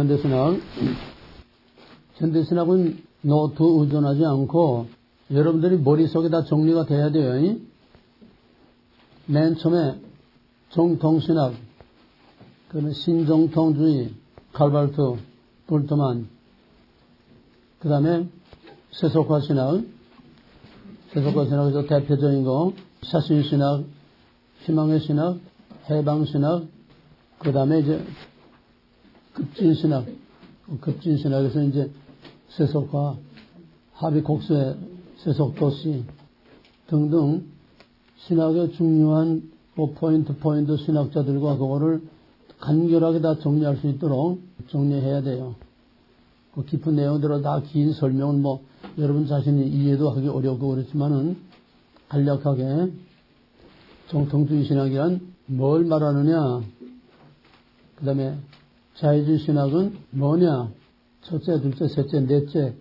현대신학. 현대신학은 노트 의존하지 않고 여러분들이 머릿속에 다 정리가 돼야 돼요. 맨 처음에 정통신학, 그다음에 신정통주의, 칼발트, 볼트만, 그 다음에 세속화신학, 세속화신학에서 대표적인 거, 사신신학, 희망의 신학, 해방신학, 그 다음에 이제 급진신학에서 이제 세속화, 합의곡수의 세속도시 등등 신학의 중요한 포인트 신학자들과 그거를 간결하게 다 정리할 수 있도록 정리해야 돼요. 그 깊은 내용대로 다 긴 설명은 여러분 자신이 이해도 하기 어렵고 그렇지만은 간략하게 정통주의 신학이란 뭘 말하느냐, 그 다음에 자유주의 신학은 뭐냐, 첫째, 둘째, 셋째, 넷째,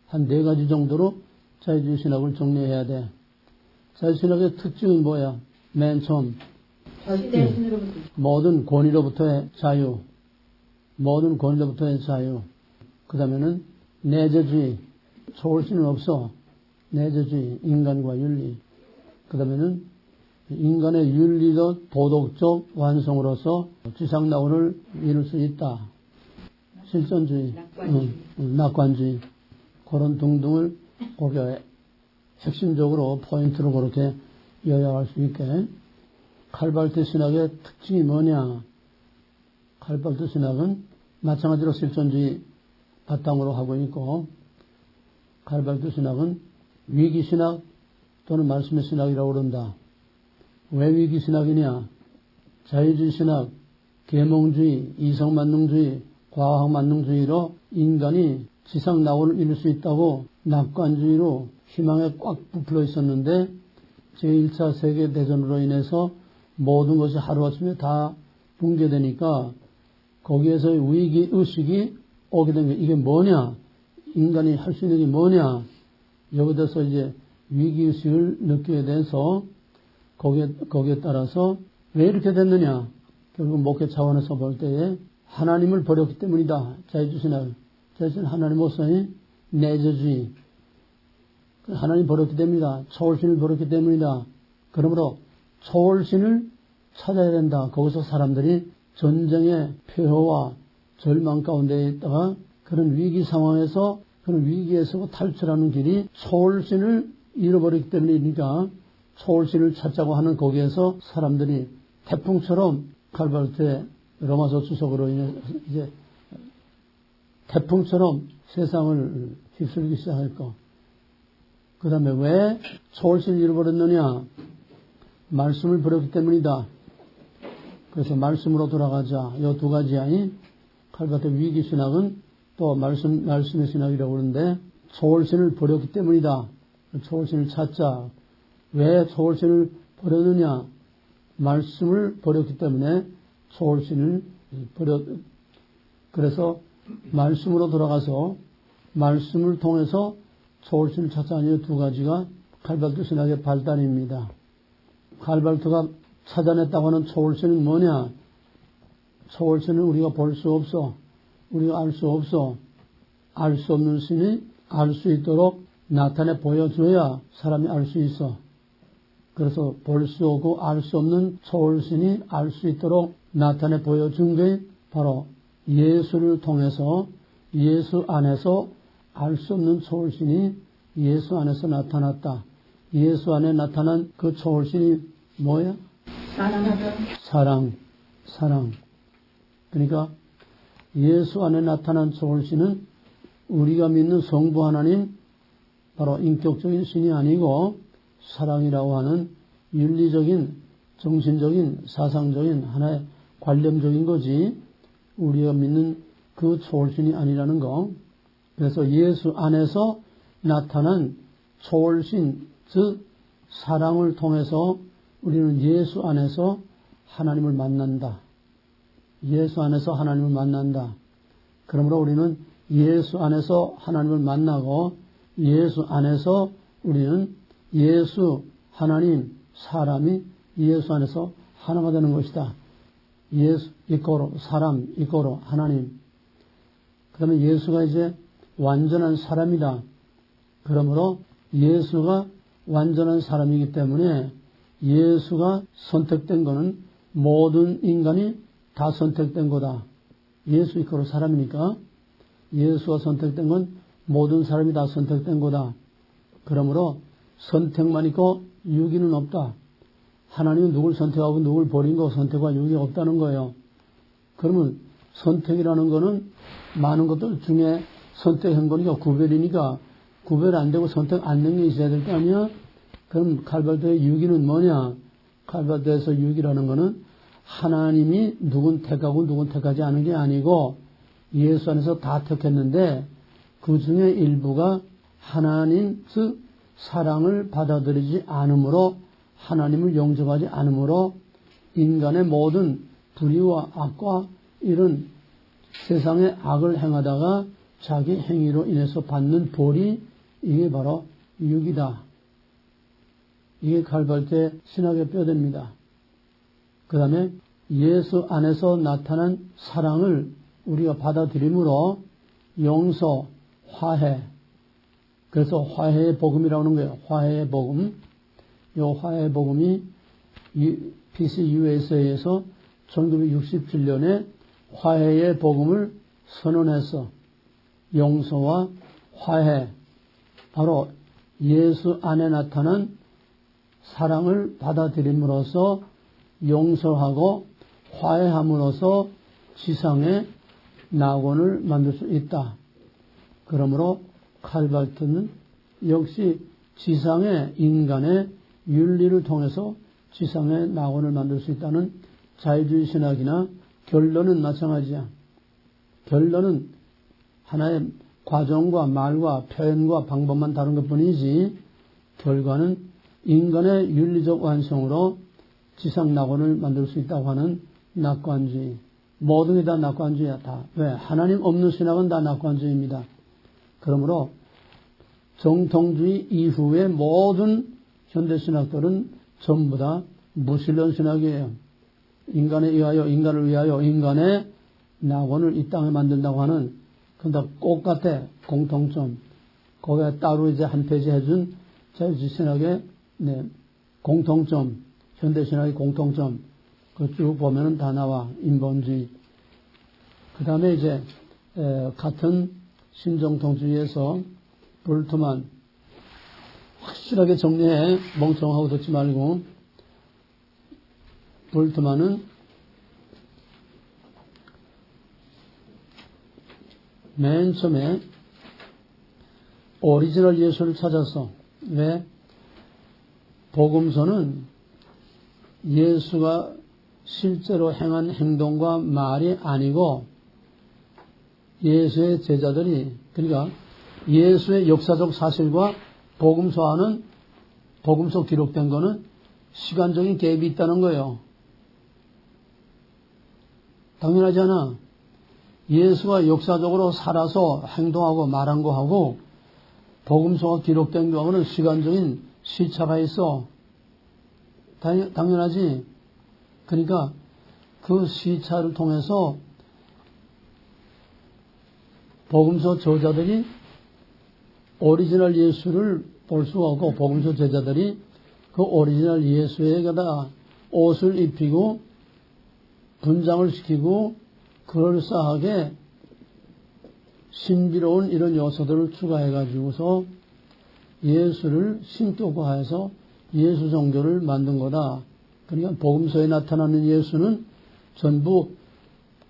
한 4가지 정도로 자유주의 신학을 정리해야 돼. 자유주의 신학의 특징은 뭐야? 맨 처음 모든 권위로부터의 자유, 모든 권위로부터의 자유. 그 다음에는 내재주의, 초월신은 없어. 내재주의, 인간과 윤리. 그 다음에는 인간의 윤리도 도덕적 완성으로서 지상낙원을 이룰 수 있다. 실존주의, 낙관주의, 그런 등등을 거기에 핵심적으로 포인트로 그렇게 요약할 수 있게. 칼발트 신학의 특징이 뭐냐? 칼발트 신학은 마찬가지로 실존주의 바탕으로 하고 있고, 칼발트 신학은 위기신학 또는 말씀의 신학이라고 그런다. 왜 위기신학이냐? 자유주의 신학, 계몽주의, 이성만능주의, 과학만능주의로 인간이 지상낙원을 이룰 수 있다고 낙관주의로 희망에 꽉 부풀어 있었는데 제1차 세계대전으로 인해서 모든 것이 하루아침에 다 붕괴되니까 거기에서의 위기의식이 오게 된 게 이게 뭐냐? 인간이 할 수 있는 게 뭐냐? 여기서 이제 위기의식을 느끼게 돼서 거기에 따라서 왜 이렇게 됐느냐? 결국 목회 차원에서 볼 때에 하나님을 버렸기 때문이다. 자유주의 신학. 자유주의는 하나님 없어요. 내재주의. 하나님 버렸기 때문이다. 초월신을 버렸기 때문이다. 그러므로 초월신을 찾아야 된다. 거기서 사람들이 전쟁의 폐허와 절망 가운데 있다가 그런 위기 상황에서 그런 위기에서 탈출하는 길이 초월신을 잃어버렸기 때문이니까 초월신을 찾자고 하는 거기에서 사람들이 태풍처럼 칼발트의 로마서 주석으로 인해 이제 태풍처럼 세상을 휩쓸기 시작했고, 그 다음에 왜 초월신을 잃어버렸느냐? 말씀을 버렸기 때문이다. 그래서 말씀으로 돌아가자. 이 2가지야. 칼발트 위기신학은 또 말씀의 신학이라고 그러는데 초월신을 버렸기 때문이다. 초월신을 찾자. 왜 초월신을 버렸느냐? 말씀을 버렸기 때문에 초월신을 그래서 말씀으로 돌아가서 말씀을 통해서 초월신을 찾자는 2가지가 칼발트 신학의 발단입니다. 칼발트가 찾아냈다고 하는 초월신은 뭐냐? 초월신은 우리가 볼 수 없어. 우리가 알 수 없어. 알 수 없는 신이 알 수 있도록 나타내 보여줘야 사람이 알 수 있어. 그래서 볼 수 없고 알 수 없는 초월신이 알 수 있도록 나타내 보여준 게 바로 예수를 통해서 예수 안에서 알 수 없는 초월신이 예수 안에서 나타났다. 예수 안에 나타난 그 초월신이 뭐야? 사랑. 그러니까 예수 안에 나타난 초월신은 우리가 믿는 성부 하나님, 바로 인격적인 신이 아니고 사랑이라고 하는 윤리적인, 정신적인, 사상적인 하나의 관념적인 거지 우리가 믿는 그 초월신이 아니라는 거. 그래서 예수 안에서 나타난 초월신, 즉 사랑을 통해서 우리는 예수 안에서 하나님을 만난다. 예수 안에서 하나님을 만난다. 그러므로 우리는 예수 안에서 하나님을 만나고 예수 안에서 우리는 예수, 하나님, 사람이 예수 안에서 하나가 되는 것이다. 예수 이꼬로 사람 이꼬로 하나님. 그 다음에 예수가 이제 완전한 사람이다. 그러므로 예수가 완전한 사람이기 때문에 예수가 선택된 거는 모든 인간이 다 선택된 거다. 예수 이코로 사람이니까 예수가 선택된 건 모든 사람이 다 선택된 거다. 그러므로 선택만 있고 유기는 없다. 하나님은 누굴 선택하고 누굴 버린 거 선택과 유기가 없다는 거예요. 그러면 선택이라는 거는 많은 것들 중에 선택한 거니까 구별이니까 구별 안 되고 선택 안 된 게 있어야 될 거 아니야? 그럼 칼발도의 유기는 뭐냐? 칼발도에서 유기라는 거는 하나님이 누군 택하고 누군 택하지 않은 게 아니고 예수 안에서 다 택했는데 그 중에 일부가 하나님 즉 사랑을 받아들이지 않으므로 하나님을 영접하지 않으므로 인간의 모든 불의와 악과 이런 세상의 악을 행하다가 자기 행위로 인해서 받는 벌이 이게 바로 육이다. 이게 칼발도의 신학의 뼈대입니다. 그 다음에 예수 안에서 나타난 사랑을 우리가 받아들임으로 용서, 화해. 그래서 화해의 복음이라고 하는 거예요. 화해의 복음. 이 화해의 복음이 PCUSA에서 1967년에 화해의 복음을 선언해서 용서와 화해, 바로 예수 안에 나타난 사랑을 받아들임으로써 용서하고 화해함으로써 지상의 낙원을 만들 수 있다. 그러므로 칼발트는 역시 지상의 인간의 윤리를 통해서 지상의 낙원을 만들 수 있다는 자유주의 신학이나 결론은 마찬가지야. 결론은 하나의 과정과 말과 표현과 방법만 다른 것뿐이지 결과는 인간의 윤리적 완성으로 지상 낙원을 만들 수 있다고 하는 낙관주의. 모든 게 다 낙관주의야. 다. 왜? 하나님 없는 신학은 다 낙관주의입니다. 그러므로 정통주의 이후의 모든 현대신학들은 전부 다 무신론 신학이에요. 인간에 의하여 인간을 위하여 인간의 낙원을 이 땅에 만든다고 하는 근데 꼭 같아. 공통점. 거기에 따로 이제 한 페이지 해준 자유주의 신학의 공통점, 현대신학의 공통점. 그 쭉 보면은 다 나와. 인본주의. 그 다음에 이제 같은 신정통주의에서 볼트만 확실하게 정리해. 멍청하고 듣지 말고. 볼트만은 맨 처음에 오리지널 예수를 찾았어. 왜? 복음서는 예수가 실제로 행한 행동과 말이 아니고 예수의 제자들이 그러니까 예수의 역사적 사실과 복음서 기록된 거는 시간적인 갭이 있다는 거예요. 당연하지 않아. 예수가 역사적으로 살아서 행동하고 말한 거하고 복음서가 기록된 거하고는 시간적인 시차가 있어. 당연하지. 그러니까 그 시차를 통해서 복음서 저자들이 오리지널 예수를 볼 수가 없고 복음서 제자들이 그 오리지널 예수에게다가 옷을 입히고 분장을 시키고 그럴싸하게 신비로운 이런 요소들을 추가해가지고서 예수를 신격화해서 예수 종교를 만든 거다. 그러니까 복음서에 나타나는 예수는 전부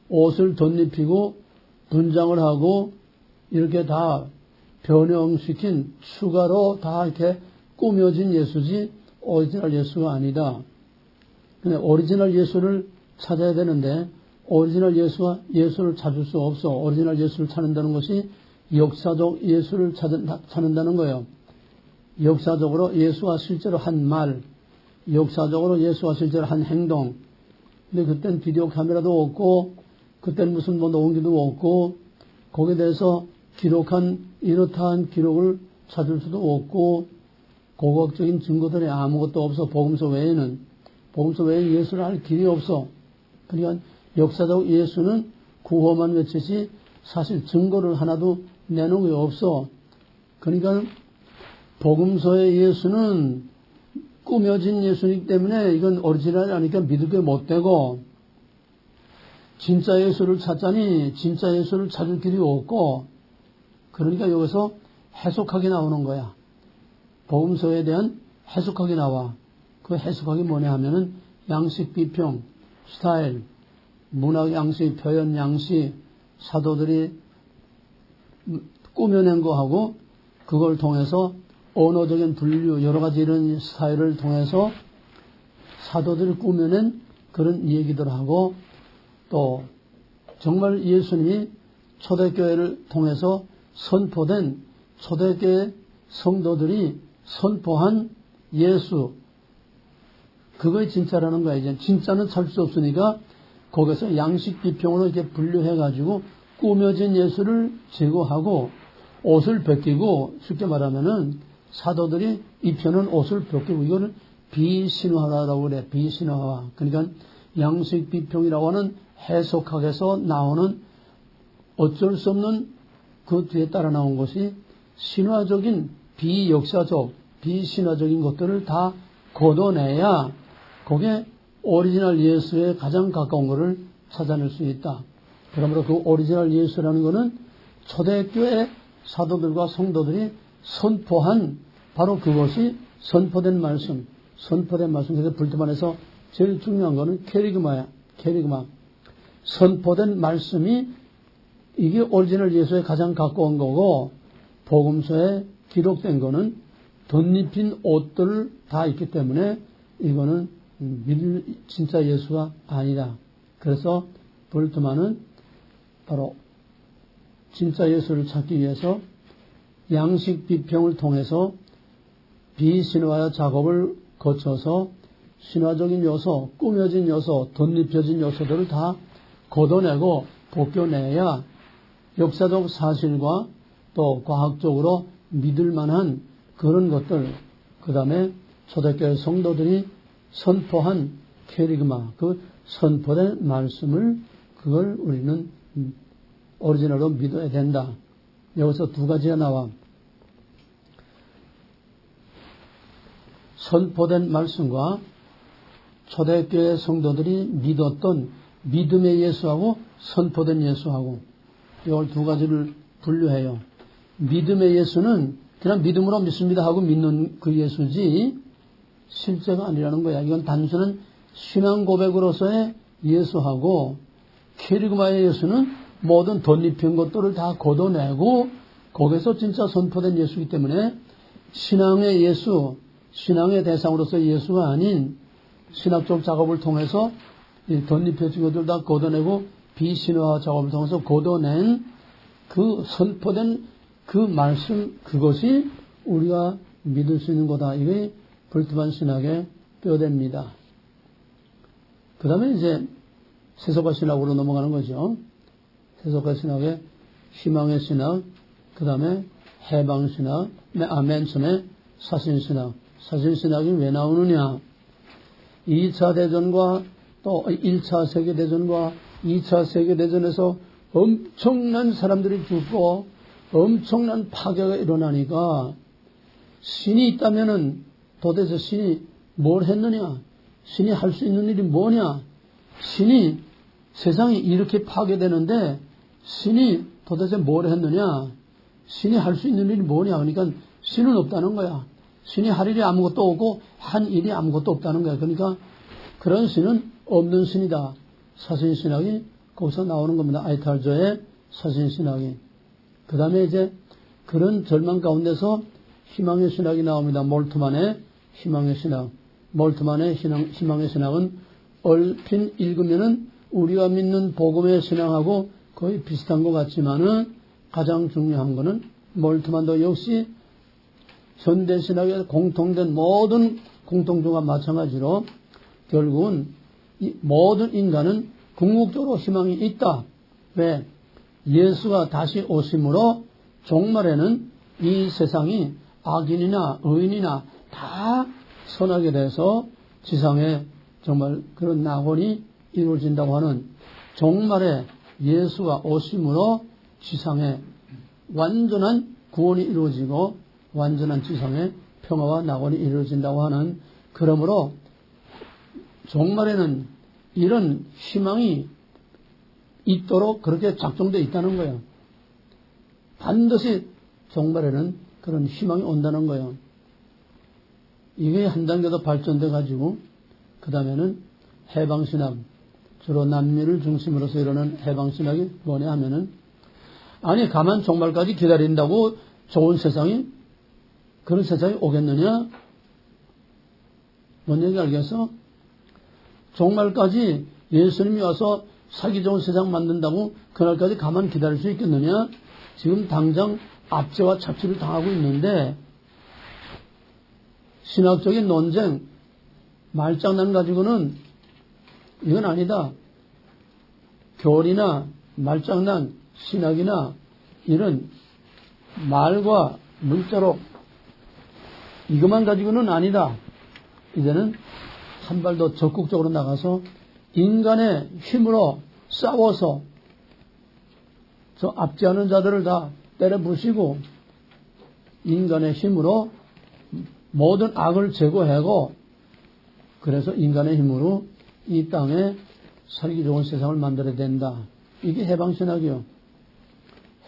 옷을 덧입히고 분장을 하고 이렇게 다 변형시킨 추가로 다 이렇게 꾸며진 예수지 오리지널 예수가 아니다. 근데 오리지널 예수를 찾아야 되는데 오리지널 예수를 찾을 수 없어. 오리지널 예수를 찾는다는 것이 역사적 예수를 찾는다는 거예요. 역사적으로 예수가 실제로 한 말, 역사적으로 예수가 실제로 한 행동. 근데 그땐 비디오 카메라도 없고, 그땐 무슨 뭐 녹음기도 없고, 거기에 대해서 기록한 이렇다한 기록을 찾을 수도 없고, 고고학적인 증거들이 아무것도 없어. 복음서 외에는. 복음서 외에 예수를 할 길이 없어. 그러니까 역사적 예수는 구호만 외치지 사실 증거를 하나도 내놓은 게 없어. 그러니까 복음서의 예수는 꾸며진 예수이기 때문에 이건 오리지널이 아니니까 믿을 게 못 되고, 진짜 예수를 찾자니 진짜 예수를 찾을 길이 없고, 그러니까 여기서 해석하게 나오는 거야. 복음서에 대한 해석하게 나와. 그 해석하기 뭐냐 하면은 양식 비평, 스타일, 문학 양식, 표현 양식, 사도들이 꾸며낸 거하고 그걸 통해서 언어적인 분류, 여러 가지 이런 스타일을 통해서 사도들이 꾸며낸 그런 얘기들하고, 또 정말 예수님이 초대교회를 통해서 선포된 초대교회 성도들이 선포한 예수, 그거의 진짜라는 거야. 이제 진짜는 찾을 수 없으니까 거기서 양식 비평으로 이렇게 분류해가지고 꾸며진 예수를 제거하고 옷을 벗기고, 쉽게 말하면은 사도들이 입혀놓은 옷을 벗기고, 이거는 비신화라고 그래. 비신화. 그러니까 양식 비평이라고 하는 해석학에서 나오는 어쩔 수 없는 그 뒤에 따라 나온 것이 신화적인 비역사적, 비신화적인 것들을 다 걷어내야 그게 오리지널 예수에 가장 가까운 것을 찾아낼 수 있다. 그러므로 그 오리지널 예수라는 것은 초대교회 사도들과 성도들이 선포한 바로 그것이 선포된 말씀, 그래서 불트만에서 제일 중요한 것은 캐리그마야. 캐리그마. 선포된 말씀이 이게 오리지널 예수에 가장 가까운 거고, 복음서에 기록된 거는 덧입힌 옷들을 다 있기 때문에 이거는 믿을 진짜 예수가 아니다. 그래서 볼트만은 바로 진짜 예수를 찾기 위해서 양식 비평을 통해서 비신화 작업을 거쳐서 신화적인 요소, 꾸며진 요소, 덧입혀진 요소들을 다 걷어내고 벗겨내야 역사적 사실과 또 과학적으로 믿을 만한 그런 것들, 그 다음에 초대교회 성도들이 선포한 캐리그마, 그 선포된 말씀을, 그걸 우리는 오리지널로 믿어야 된다. 여기서 두 가지가 나와. 선포된 말씀과 초대교회 성도들이 믿었던 믿음의 예수하고 선포된 예수하고, 이걸 두 가지를 분류해요. 믿음의 예수는 그냥 믿음으로 믿습니다 하고 믿는 그 예수지 실제가 아니라는 거야. 이건 단순한 신앙 고백으로서의 예수하고, 캐리그마의 예수는 모든 덧입힌 것들을 다 걷어내고 거기서 진짜 선포된 예수이기 때문에 신앙의 예수, 신앙의 대상으로서의 예수가 아닌 신학적 작업을 통해서 덧입혀진 것들 다 걷어내고 비신화 작업을 통해서 걷어낸 그 선포된 그 말씀, 그것이 우리가 믿을 수 있는 거다. 이게 볼트만 신학의 뼈대입니다. 그 다음에 이제 세속화 신학으로 넘어가는 거죠. 세속화 신학의 희망의 신학, 그 다음에 해방 신학, 맨 처음에 사신 신학. 사신 신학이 왜 나오느냐? 2차 대전과 또 1차 세계대전과 2차 세계대전에서 엄청난 사람들이 죽고 엄청난 파괴가 일어나니까 신이 있다면은 도대체 신이 뭘 했느냐? 신이 할 수 있는 일이 뭐냐? 신이 세상이 이렇게 파괴되는데 신이 도대체 뭘 했느냐? 신이 할 수 있는 일이 뭐냐? 그러니까 신은 없다는 거야. 신이 할 일이 아무것도 없고 한 일이 아무것도 없다는 거야. 그러니까 그런 신은 없는 신이다. 사신신학이 거기서 나오는 겁니다. 아이탈저의 사신신학이. 그 다음에 이제 그런 절망 가운데서 희망의 신학이 나옵니다. 몰트만의 희망의 신학. 몰트만의 희망의 신학은 얼핏 읽으면은 우리가 믿는 복음의 신앙하고 거의 비슷한 것 같지만은 가장 중요한 거는 몰트만도 역시 현대신학에 공통된 모든 공통점과 마찬가지로 결국은 모든 인간은 궁극적으로 희망이 있다. 왜? 예수가 다시 오심으로 종말에는 이 세상이 악인이나 의인이나 다 선하게 돼서 지상에 정말 그런 낙원이 이루어진다고 하는 종말에 예수가 오심으로 지상에 완전한 구원이 이루어지고 완전한 지상에 평화와 낙원이 이루어진다고 하는, 그러므로 종말에는 이런 희망이 있도록 그렇게 작정되어 있다는 거예요. 반드시 종말에는 그런 희망이 온다는 거예요. 이게 한 단계 더 발전돼 가지고 그 다음에는 해방신학, 주로 남미를 중심으로서 이루는 해방신학이 뭐냐 하면은, 아니 가만 종말까지 기다린다고 좋은 세상이, 그런 세상이 오겠느냐? 뭔 얘기 알겠어? 종말까지 예수님이 와서 살기 좋은 세상 만든다고 그날까지 가만 기다릴 수 있겠느냐? 지금 당장 압제와 착취를 당하고 있는데, 신학적인 논쟁, 말장난 가지고는 이건 아니다. 교리나 말장난, 신학이나 이런 말과 문자로 이것만 가지고는 아니다. 이제는 한 발 더 적극적으로 나가서 인간의 힘으로 싸워서 저 압제하는 자들을 다 때려 부시고 인간의 힘으로 모든 악을 제거하고, 그래서 인간의 힘으로 이 땅에 살기 좋은 세상을 만들어야 된다. 이게 해방신학이요.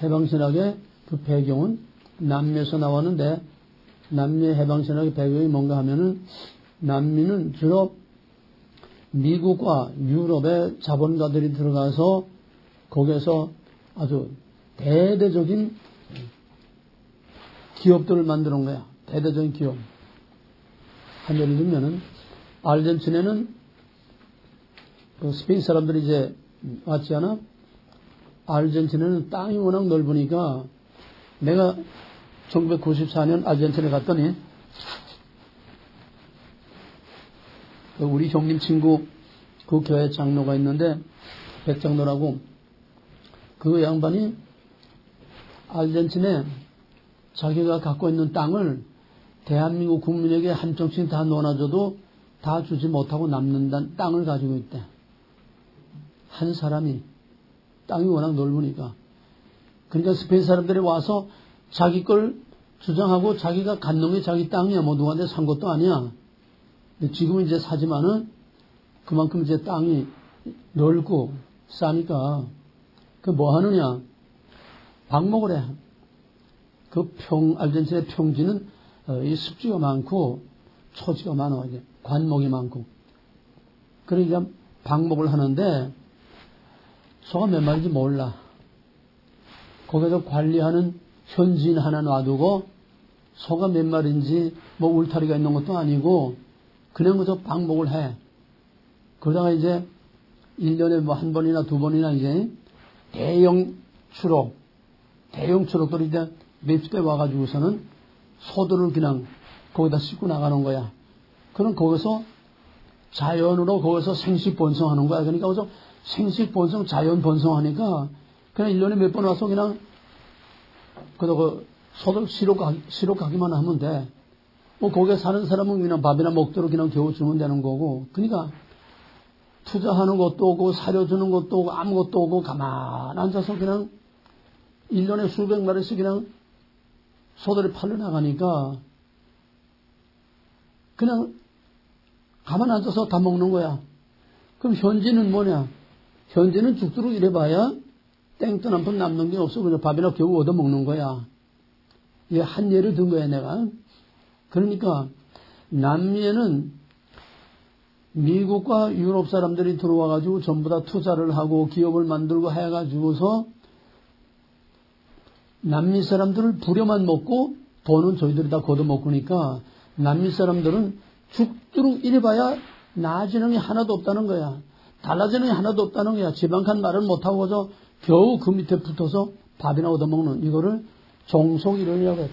해방신학의 그 배경은 남미에서 나왔는데, 남미의 해방신학의 배경이 뭔가 하면은, 남미는 주로 미국과 유럽의 자본가들이 들어가서 거기에서 아주 대대적인 기업들을 만드는 거야. 대대적인 기업. 한 예를 들면은 아르헨티나는 그 스페인 사람들이 이제 왔지 않아? 아르헨티나는 땅이 워낙 넓으니까, 내가 1994년 아르헨티나에 갔더니 우리 형님 친구 그 교회 장로가 있는데, 백장로라고, 그 양반이 아르헨티나에 자기가 갖고 있는 땅을 대한민국 국민에게 한 쪽씩 다 놓아줘도 다 주지 못하고 남는 땅을 가지고 있대. 한 사람이. 땅이 워낙 넓으니까. 그러니까 스페인 사람들이 와서 자기 걸 주장하고 자기가 갖는 게 자기 땅이야. 뭐 누구한테 산 것도 아니야. 근데 지금은 이제 사지만은 그만큼 이제 땅이 넓고 싸니까 그 뭐 하느냐. 방목을 해. 그 아르헨티나의 평지는 이 습지가 많고 초지가 많아. 이제 관목이 많고. 그러니까 방목을 하는데 소가 몇 마리인지 몰라. 거기서 관리하는 현지인 하나 놔두고 소가 몇 마리인지 뭐 울타리가 있는 것도 아니고 그냥 그저 방목을 해. 그러다가 이제 1년에 뭐 한 번이나 두 번이나 이제 대형 추록들이 이제 몇십 대 와가지고서는 소들을 그냥 거기다 싣고 나가는 거야. 그럼 거기서 자연으로 거기서 생식 번성하는 거야. 그러니까 거기서 생식 번성, 자연 번성하니까 그냥 1년에 몇 번 와서 그냥 그 소들 시로 가기만 하면 돼. 뭐 거기에 사는 사람은 그냥 밥이나 먹도록 그냥 겨우 주면 되는 거고. 그러니까 투자하는 것도 오고 사려주는 것도 오고 아무것도 오고 가만 앉아서 그냥 1년에 수백 마리씩 그냥 소들이 팔려 나가니까 그냥 가만 앉아서 다 먹는 거야. 그럼 현지는 뭐냐? 현지는 죽도록 일해봐야 땡돈 한 푼 남는 게 없어. 그냥 밥이나 겨우 얻어 먹는 거야. 이게 한 예를 든 거야, 내가. 그러니까 남미에는 미국과 유럽 사람들이 들어와가지고 전부 다 투자를 하고 기업을 만들고 해가지고서 남미 사람들을 부려만 먹고 돈은 저희들이 다 걷어먹으니까 남미 사람들은 죽도록 일해봐야 나아지는 게 하나도 없다는 거야. 달라지는 게 하나도 없다는 거야. 지방칸 말을 못하고서 겨우 그 밑에 붙어서 밥이나 얻어먹는 이거를 종속이론이라고 해요.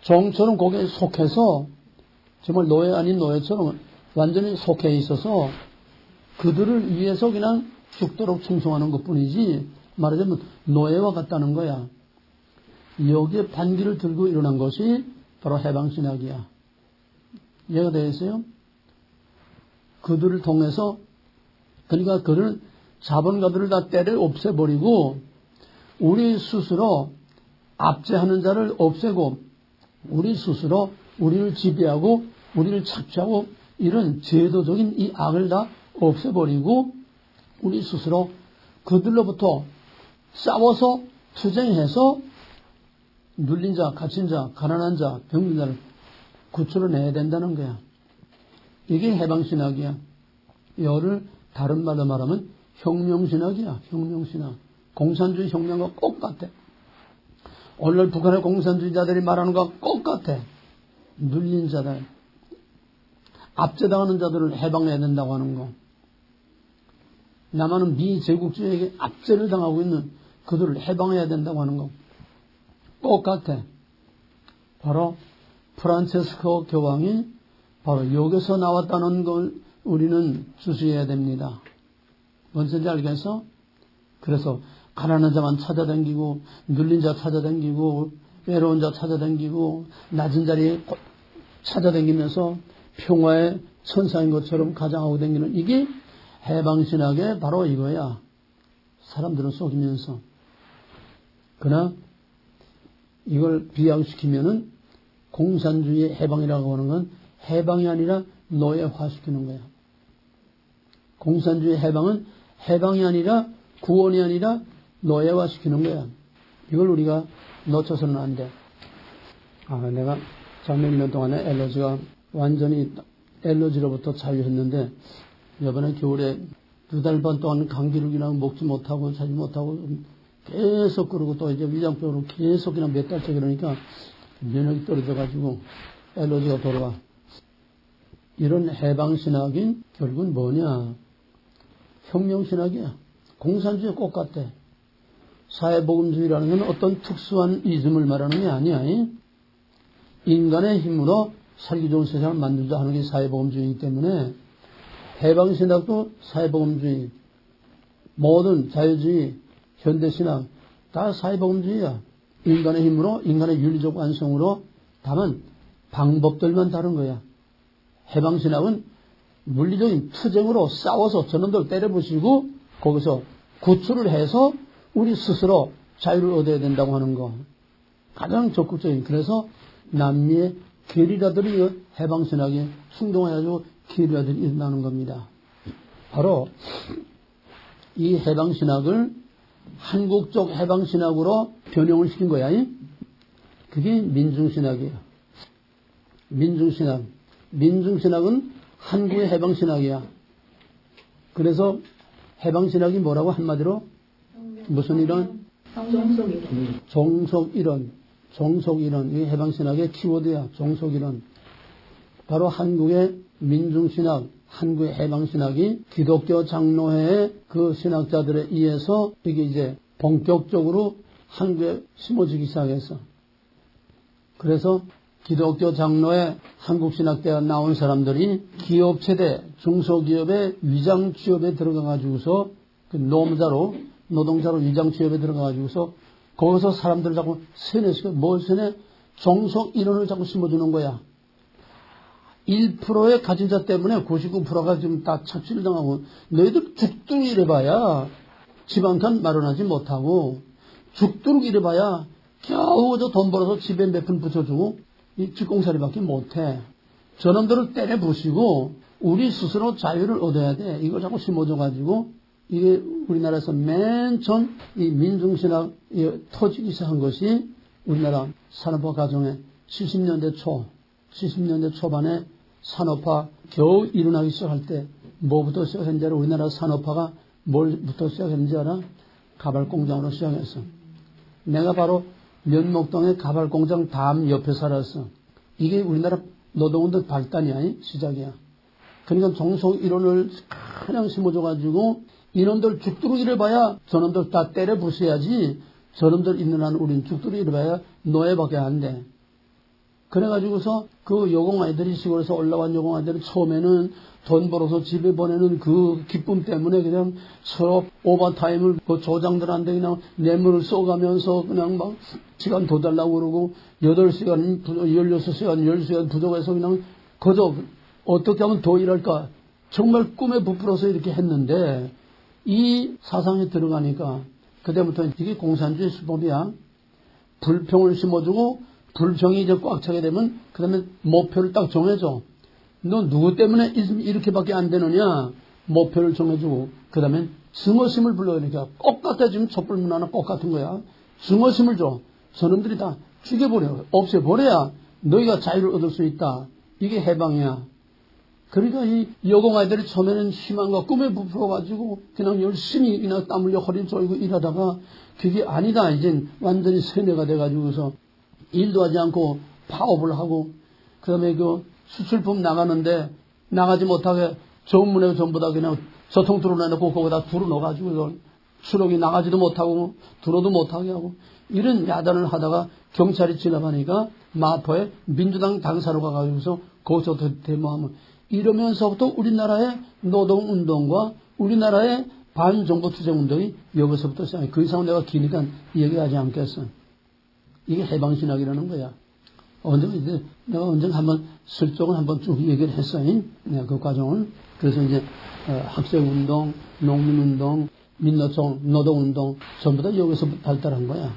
종소는 거기에 속해서 정말 노예 아닌 노예처럼 완전히 속해 있어서 그들을 위해서 그냥 죽도록 충성하는 것뿐이지 말하자면 노예와 같다는 거야. 여기에 반기를 들고 일어난 것이 바로 해방신학이야. 이해가 되겠어요? 그들을 통해서 그러니까 그를 자본가들을 다 때려 없애버리고 우리 스스로 압제하는 자를 없애고 우리 스스로 우리를 지배하고 우리를 착취하고 이런 제도적인 이 악을 다 없애버리고 우리 스스로 그들로부터 싸워서 투쟁해서 눌린 자, 갇힌 자, 가난한 자, 병든 자를 구출해내야 된다는 거야. 이게 해방신학이야. 이거를 다른 말로 말하면 혁명신학이야. 혁명신학. 공산주의 혁명과 똑같아. 오늘 북한의 공산주의자들이 말하는 것과 똑같아. 눌린 자들, 압제당하는 자들을 해방해야 된다고 하는 거. 남한은 미제국주의에게 압제를 당하고 있는 그들을 해방해야 된다고 하는 거. 똑같아. 바로 프란체스코 교황이 바로 여기서 나왔다는 걸 우리는 주시해야 됩니다. 뭔지 알겠어? 그래서 가난한 자만 찾아다니고 눌린 자 찾아다니고 외로운 자 찾아다니고 낮은 자리에 찾아다니면서 평화의 천사인 것처럼 가장하고 다니는 이게 해방신학의 바로 이거야. 사람들을 속이면서. 그러나 이걸 비약시키면은 공산주의의 해방이라고 하는 건 해방이 아니라 노예화시키는 거야. 공산주의 해방은 해방이 아니라 구원이 아니라 노예화시키는 거야. 이걸 우리가 놓쳐서는 안 돼. 내가 작년 1년 동안에 엘러지가 완전히 엘러지로부터 자유했는데 이번에 겨울에 2달 반 동안 감기를 그냥 먹지 못하고 자지 못하고 계속 그러고 또 이제 위장병으로 계속 그냥 몇 달째 그러니까 면역이 떨어져가지고 엘러지가 돌아와. 이런 해방신학이 결국은 뭐냐? 혁명신학이야. 공산주의 똑같아. 사회복음주의라는 건 어떤 특수한 이즘을 말하는 게 아니야. 인간의 힘으로 살기 좋은 세상을 만들자 하는 게 사회복음주의이기 때문에 해방신학도 사회복음주의, 모든 자유주의, 현대신학 다 사회복음주의야. 인간의 힘으로, 인간의 윤리적 완성으로, 다만 방법들만 다른 거야. 해방신학은 물리적인 투쟁으로 싸워서 저놈들 때려부시고 거기서 구출을 해서 우리 스스로 자유를 얻어야 된다고 하는 거. 가장 적극적인. 그래서 남미의 게리라들이 해방신학에 충동해가지고 게리라들이 일어나는 겁니다. 바로 이 해방신학을 한국적 해방신학으로 변형을 시킨 거야. 그게 민중신학이에요. 민중신학. 민중신학은 한국의 해방신학이야. 그래서 해방신학이 뭐라고 한마디로? 무슨 이론? 종속이론. 종속이론. 이게 해방신학의 키워드야. 종속이론. 바로 한국의 민중신학, 한국의 해방신학이 기독교 장로회의 그 신학자들에 의해서 이게 이제 본격적으로 한국에 심어지기 시작했어. 그래서 기독교 장로회 한국신학대가 나온 사람들이 기업체대, 중소기업의 위장 취업에 들어가가지고서 그 노동자로 위장 취업에 들어가가지고서 거기서 사람들 자꾸 세뇌시켜, 뭘 세뇌? 종속 이론을 자꾸 심어주는 거야. 1%의 가진 자 때문에 99%가 지금 다 착취를 당하고 너희들 죽도록 일해봐야 집 한 칸 마련하지 못하고 죽도록 일해봐야 겨우 돈 벌어서 집에 몇 푼 붙여주고 이 뒷공사리밖에 못해. 저놈들을 때려 부시고 우리 스스로 자유를 얻어야 돼. 이걸 자꾸 심어줘가지고 이게 우리나라에서 맨 처음 이 민중신학 터지기 시작한 것이 우리나라 산업화 과정에 70년대 초반에 산업화 겨우 일어나기 시작할 때 뭐부터 시작했는지 알아? 우리나라 산업화가 뭘부터 시작했는지 알아? 가발공장으로 시작했어. 내가 바로 면목동의 가발공장 다음 옆에 살았어. 이게 우리나라 노동운동 발단이야. 시작이야. 그러니까 종속 이론을 그냥 심어줘가지고 이놈들 죽도록 일해봐야 저놈들 다 때려 부숴야지 저놈들 있는 한 우린 죽도록 일해봐야 노예밖에 안 돼. 그래가지고서 그 여공아이들이 시골에서 올라온 여공아이들은 처음에는 돈 벌어서 집에 보내는 그 기쁨 때문에 그냥 서로 오버타임을 그 조장들한테 그냥 뇌물을 쏘가면서 그냥 막 시간 더 달라고 그러고 8시간, 16시간, 10시간 부족해서 그냥 그저 어떻게 하면 더 일할까 정말 꿈에 부풀어서 이렇게 했는데 이 사상에 들어가니까 그때부터 이게 공산주의 수법이야. 불평을 심어주고 불평이 이제 꽉 차게 되면 그 다음에 목표를 딱 정해줘. 너 누구 때문에 이렇게밖에 안 되느냐. 목표를 정해주고 그 다음에 증오심을 불러오니까 똑같아. 지금 촛불 문화나 똑같은 거야. 증오심을 줘. 저놈들이 다 죽여버려. 없애버려야 너희가 자유를 얻을 수 있다. 이게 해방이야. 그러니까 이 여공아이들이 처음에는 희망과 꿈에 부풀어가지고 그냥 열심히 그냥 땀 흘려 허리 쫄고 일하다가 그게 아니다. 이젠 완전히 세뇌가 돼가지고서 일도 하지 않고 파업을 하고 그 다음에 그 수출품 나가는데 나가지 못하게 전문에 전부 다 그냥 저통 뚫어내놓고 거기다 불어넣어가지고 수록이 나가지도 못하고 들어도 못하게 하고 이런 야단을 하다가 경찰이 지나가니까 마포에 민주당 당사로 가가지고서 거기서 데모하면 이러면서부터 우리나라의 노동운동과 우리나라의 반정부 투쟁운동이 여기서부터 시작해. 그 이상 내가 기니까 얘기하지 않겠어. 이게 해방신학이라는 거야. 내가 언젠가 한번 슬쩍은 한번 쭉 얘기를 했어요. 내가 그 과정을. 그래서 이제 학생운동, 농민운동, 민노총, 노동운동 전부 다 여기서 발달한 거야.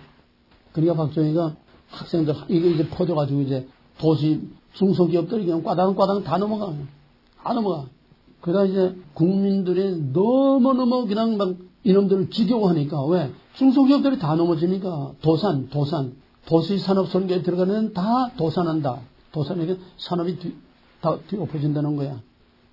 그러니까 박정희가 학생들 이게 이제 퍼져가지고 이제 도시 중소기업들이 그냥 꽈당꽈당 다 넘어가. 그러다 이제 국민들이 너무너무 그냥 막 이놈들을 지겨워하니까 왜? 중소기업들이 다 넘어지니까 도시산업설계에 들어가는 다 도산한다. 도산에게 산업이 다 뒤엎어진다는 거야.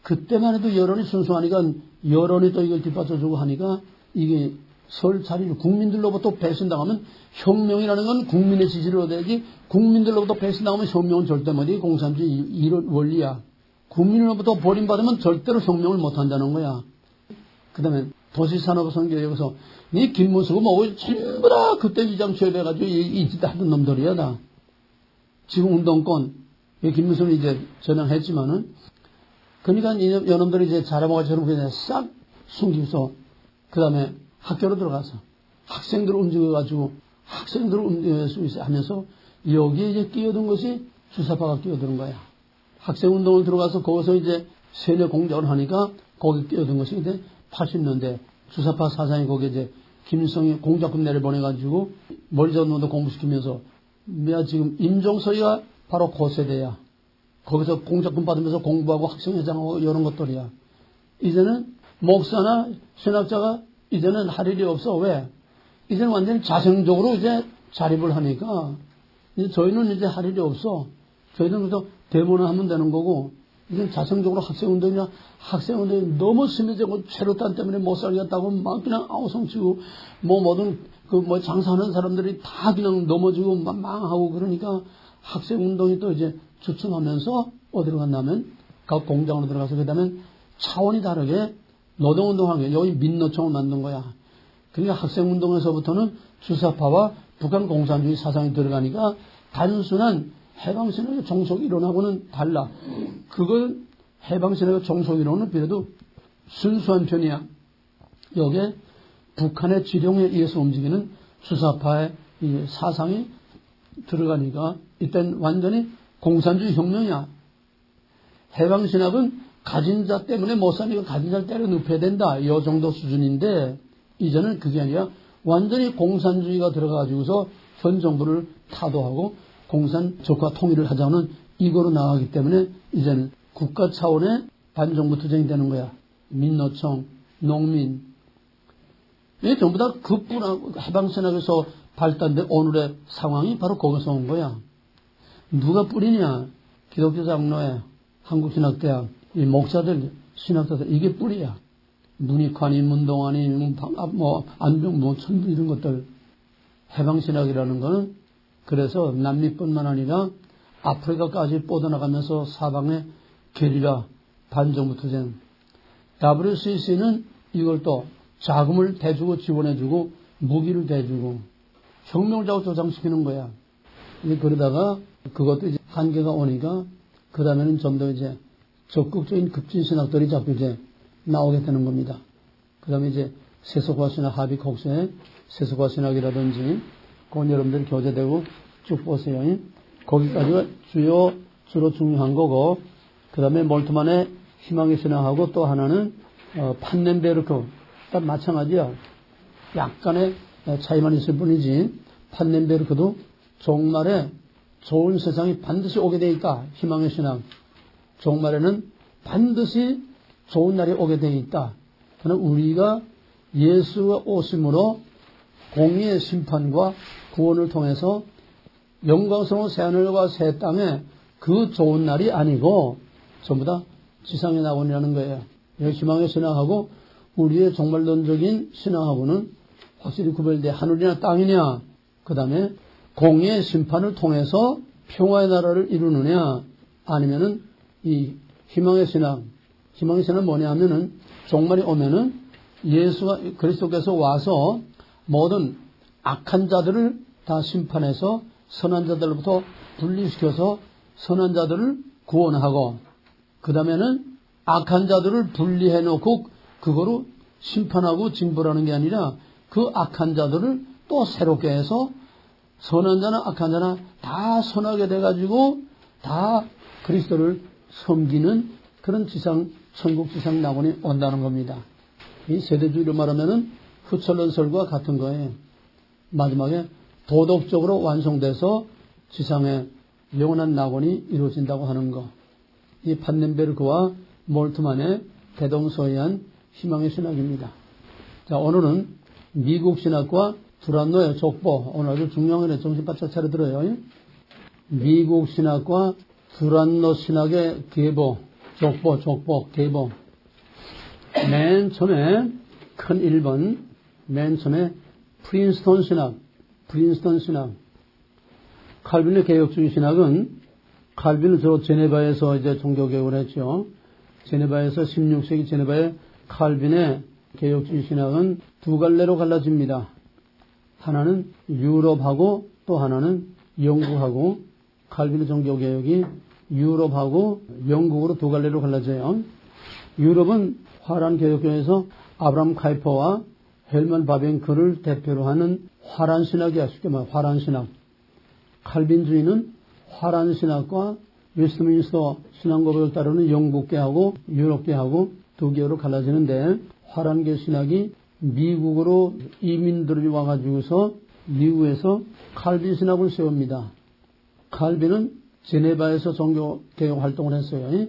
그때만 해도 여론이 순수하니까 여론이 또 이걸 뒷받쳐주고 하니까 이게 설 자리를 국민들로부터 배신당하면 혁명이라는 건 국민의 지지를 얻어야지 국민들로부터 배신당하면 혁명은 절대 못해. 공산주의 이런 원리야. 국민으로부터 버림받으면 절대로 혁명을 못한다는 거야. 그 다음에 도시산업선교 여기서 네 김문수고 뭐고 전부 다 그때 위장 취업해가지고 이 짓 하던 놈들이야 다. 지금 운동권 김문수는 이제 전향했지만은 그러니까 이놈들이 이제 자라모가처럼 그냥 싹 숨기서 그 다음에 학교로 들어가서 학생들을 움직여가지고 학생들을 움직일 수 있어 하면서 여기에 이제 끼어든 것이 주사파가 끼어드는 거야. 학생운동을 들어가서 거기서 이제 세뇌 공작을 하니까 거기 끼어든 것이 이제 80년대 주사파 사상이 거기에 이제 김일성이 공작금 내려보내가지고 머리전문도 공부시키면서 내가 지금 임종서이가 바로 그 세대야. 거기서 공작금 받으면서 공부하고 학생회장하고 이런 것들이야. 이제는 목사나 신학자가 이제는 할 일이 없어. 왜? 이제는 완전히 자생적으로 이제 자립을 하니까 이제 저희는 이제 할 일이 없어. 저희는 그래서 데모를 하면 되는 거고 이제 자생적으로 학생운동이 너무 심해지고 체류탄 때문에 못 살겠다고 막 그냥 아우성치고 뭐든 그 장사하는 사람들이 다 그냥 넘어지고 망하고 그러니까 학생운동이 또 이제 주춤하면서 어디로 갔냐면 각 공장으로 들어가서 그다음에 차원이 다르게 노동운동하는 게 여기 민노총을 만든 거야. 그러니까 학생운동에서부터는 주사파와 북한 공산주의 사상이 들어가니까 단순한 해방신학의 종속 이론하고는 달라. 그걸 해방신학의 종속 이론은 비례도 순수한 편이야. 여기에 북한의 지령에 의해서 움직이는 주사파의 사상이 들어가니까 이땐 완전히 공산주의 혁명이야. 해방신학은 가진 자 때문에 못 사니까 가진 자를 때려 눕혀야 된다. 이 정도 수준인데 이제는 그게 아니라 완전히 공산주의가 들어가지고서 현 정부를 타도하고 공산적과 통일을 하자는 이거로 나가기 때문에 이제는 국가 차원의 반정부 투쟁이 되는 거야. 민노총, 농민. 이게 전부 다 급분하고 해방신학에서 발달된 오늘의 상황이 바로 거기서 온 거야. 누가 뿌리냐? 기독교 장로회, 한국신학대학, 이 목사들, 신학자들, 이게 뿌리야. 문익환이, 문동환이, 안병, 천부 이런 것들. 해방신학이라는 거는 그래서 남미뿐만 아니라 아프리카까지 뻗어나가면서 사방에 게리라, 반정부 투쟁. WCC는 이걸 또 자금을 대주고 지원해주고 무기를 대주고 혁명을 자꾸 조장시키는 거야. 그러다가 그것도 이제 한계가 오니까 그 다음에는 좀 더 이제 적극적인 급진신학들이 자꾸 이제 나오게 되는 겁니다. 그 다음에 이제 세속화신학 하비콕스의 세속화신학이라든지 그건 여러분들 교재되고 쭉 보세요. 거기까지가 주로 중요한 거고 그 다음에 몰트만의 희망의 신학하고 또 하나는 판넨베르크 다 마찬가지야. 약간의 차이만 있을 뿐이지 판넨베르크도 종말에 좋은 세상이 반드시 오게 돼 있다. 희망의 신앙. 종말에는 반드시 좋은 날이 오게 돼 있다. 그러나 우리가 예수가 오심으로 공의의 심판과 구원을 통해서 영광스러운 새하늘과 새 땅에 그 좋은 날이 아니고 전부 다 지상의 낙원이라는 거예요. 희망의 신앙하고 우리의 종말론적인 신앙하고는 확실히 구별돼. 하늘이나 땅이냐, 그 다음에 공의의 심판을 통해서 평화의 나라를 이루느냐, 아니면은 이 희망의 신앙은 뭐냐 하면은 종말이 오면은 예수가 그리스도께서 와서 모든 악한 자들을 다 심판해서 선한 자들로부터 분리시켜서 선한 자들을 구원하고, 그 다음에는 악한 자들을 분리해 놓고 그거로 심판하고 징벌하는 게 아니라 그 악한 자들을 또 새롭게 해서 선한 자나 악한 자나 다 선하게 돼가지고 다 그리스도를 섬기는 그런 천국 지상 낙원이 온다는 겁니다. 이 세대주의로 말하면은 후철론설과 같은 거예요. 마지막에 도덕적으로 완성돼서 지상에 영원한 낙원이 이루어진다고 하는 거. 이 판넨베르크와 몰트만의 대동소이한 희망의 신학입니다. 자, 오늘은 미국 신학과 두란노의 족보. 오늘 아주 중요한 거네. 정신 바짝 차려 들어요. 미국 신학과 두란노 신학의 계보. 족보, 계보. 맨 처음에 큰 1번, 맨 처음에 프린스턴 신학. 칼빈의 개혁주의 신학은 칼빈은 주로 제네바에서 이제 종교개혁을 했죠. 제네바에서 16세기 제네바의 칼빈의 개혁주의 신학은 두 갈래로 갈라집니다. 하나는 유럽하고 또 하나는 영국하고, 칼빈의 종교개혁이 유럽하고 영국으로 두 갈래로 갈라져요. 유럽은 화란 개혁교에서 아브라함 카이퍼와 헬만 바벤크를 대표로 하는 화란 신학이야. 쉽게 말해 화란 신학. 칼빈주의는 화란 신학과 웨스트민스터 신앙 고백을 따르는 영국계하고 유럽계하고 두 개로 갈라지는데, 화란계 신학이 미국으로 이민들이 와가지고서 미국에서 칼빈 신학을 세웁니다. 칼빈은 제네바에서 종교개혁 활동을 했어요.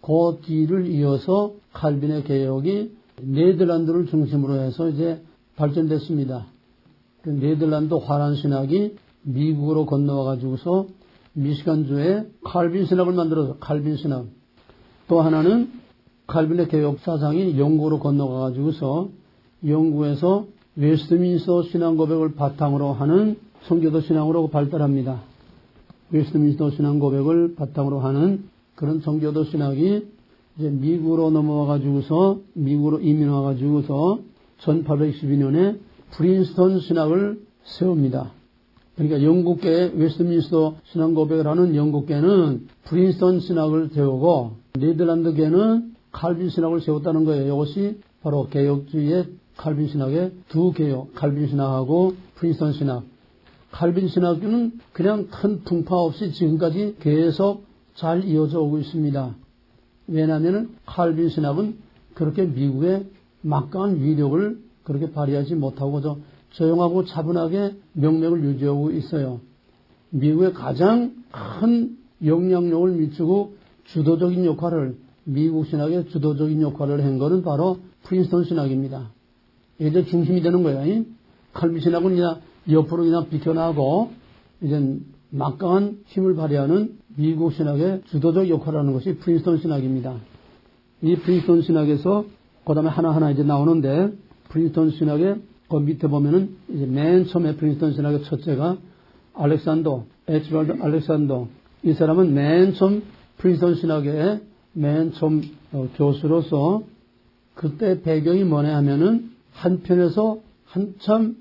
그 뒤를 이어서 칼빈의 개혁이 네덜란드를 중심으로 해서 이제 발전됐습니다. 그 네덜란드 화란 신학이 미국으로 건너와가지고서 미시간주에 칼빈 신학을 만들어서 칼빈 신학. 또 하나는 칼빈의 개혁 사상이 영국으로 건너가가지고서 영국에서 웨스트민스터 신앙 고백을 바탕으로 하는 성교도 신앙으로 발달합니다. 웨스트민스터 신앙 고백을 바탕으로 하는 그런 성교도 신학이 이제 미국으로 넘어와가지고서 미국으로 이민 와가지고서 1812년에 프린스턴 신학을 세웁니다. 그러니까 영국계의 웨스트민스터 신앙 고백을 하는 영국계는 프린스턴 신학을 세우고 네덜란드계는 칼빈 신학을 세웠다는 거예요. 이것이 바로 개혁주의의 칼빈 신학의 두 개혁, 칼빈 신학하고 프린스턴 신학. 칼빈 신학은 그냥 큰 풍파 없이 지금까지 계속 잘 이어져 오고 있습니다. 왜냐하면 칼빈 신학은 그렇게 미국의 막강한 위력을 그렇게 발휘하지 못하고 조용하고 차분하게 명맥을 유지하고 있어요. 미국의 가장 큰 영향력을 미치고 주도적인 역할을, 미국 신학의 주도적인 역할을 한 것은 바로 프린스턴 신학입니다. 이제 중심이 되는 거예요. 칼빈 신학은 그냥 옆으로 그냥 비켜나고 이제 막강한 힘을 발휘하는 미국 신학의 주도적 역할을 하는 것이 프린스턴 신학입니다. 이 프린스턴 신학에서 그 다음에 하나하나 이제 나오는데, 프린스턴 신학의 그 밑에 보면은 이제 맨 처음에 프린스턴 신학의 첫째가 에치발드 알렉산더. 이 사람은 맨 처음 프린스턴 신학의 맨 처음 교수로서, 그때 배경이 뭐냐 하면은 한편에서 한참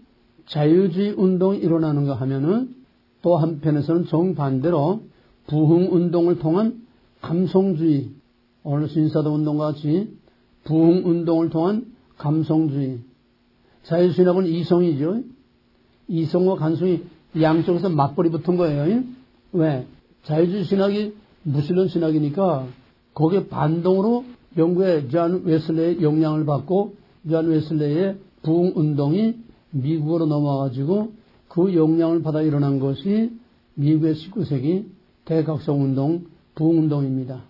자유주의 운동이 일어나는가 하면은 또 한편에서는 정반대로 부흥 운동을 통한 감성주의, 오늘 신사도 운동과 같이 부흥 운동을 통한 감성주의. 자유신학은 이성이죠. 이성과 감성이 양쪽에서 맞벌이 붙은 거예요. 왜? 자유주의 신학이 무신론 신학이니까 거기에 반동으로 영국의 존 웨슬레의 영향을 받고 존 웨슬레이의 부흥운동이 미국으로 넘어와가지고 그 영향을 받아 일어난 것이 미국의 19세기 대각성운동, 부흥운동입니다.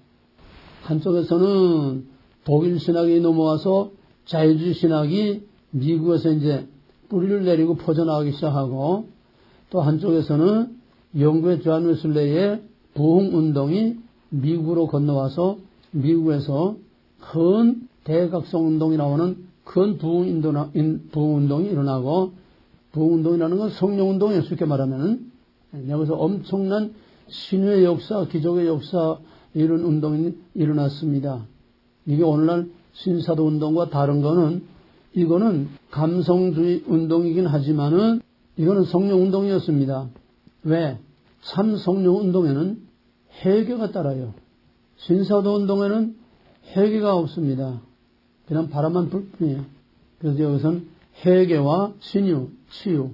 한쪽에서는 독일 신학이 넘어와서 자유주의 신학이 미국에서 이제 뿌리를 내리고 퍼져나가기 시작하고, 또 한쪽에서는 영국의 존 웨슬레이의 부흥운동이 미국으로 건너와서 미국에서 큰 대각성운동이라고 하는 큰 부흥운동이 일어나고, 부흥운동이라는 건 성령운동이에요. 쉽게 말하면 여기서 엄청난 신의 역사, 기적의 역사, 이런 운동이 일어났습니다. 이게 오늘날 신사도운동과 다른 거는, 이거는 감성주의 운동이긴 하지만은 이거는 성령운동이었습니다. 왜? 참 성령운동에는 회개가 따라요. 신사도운동에는 회개가 없습니다. 그냥 바람만 불 뿐이에요. 그래서 여기서는 회개와 치유.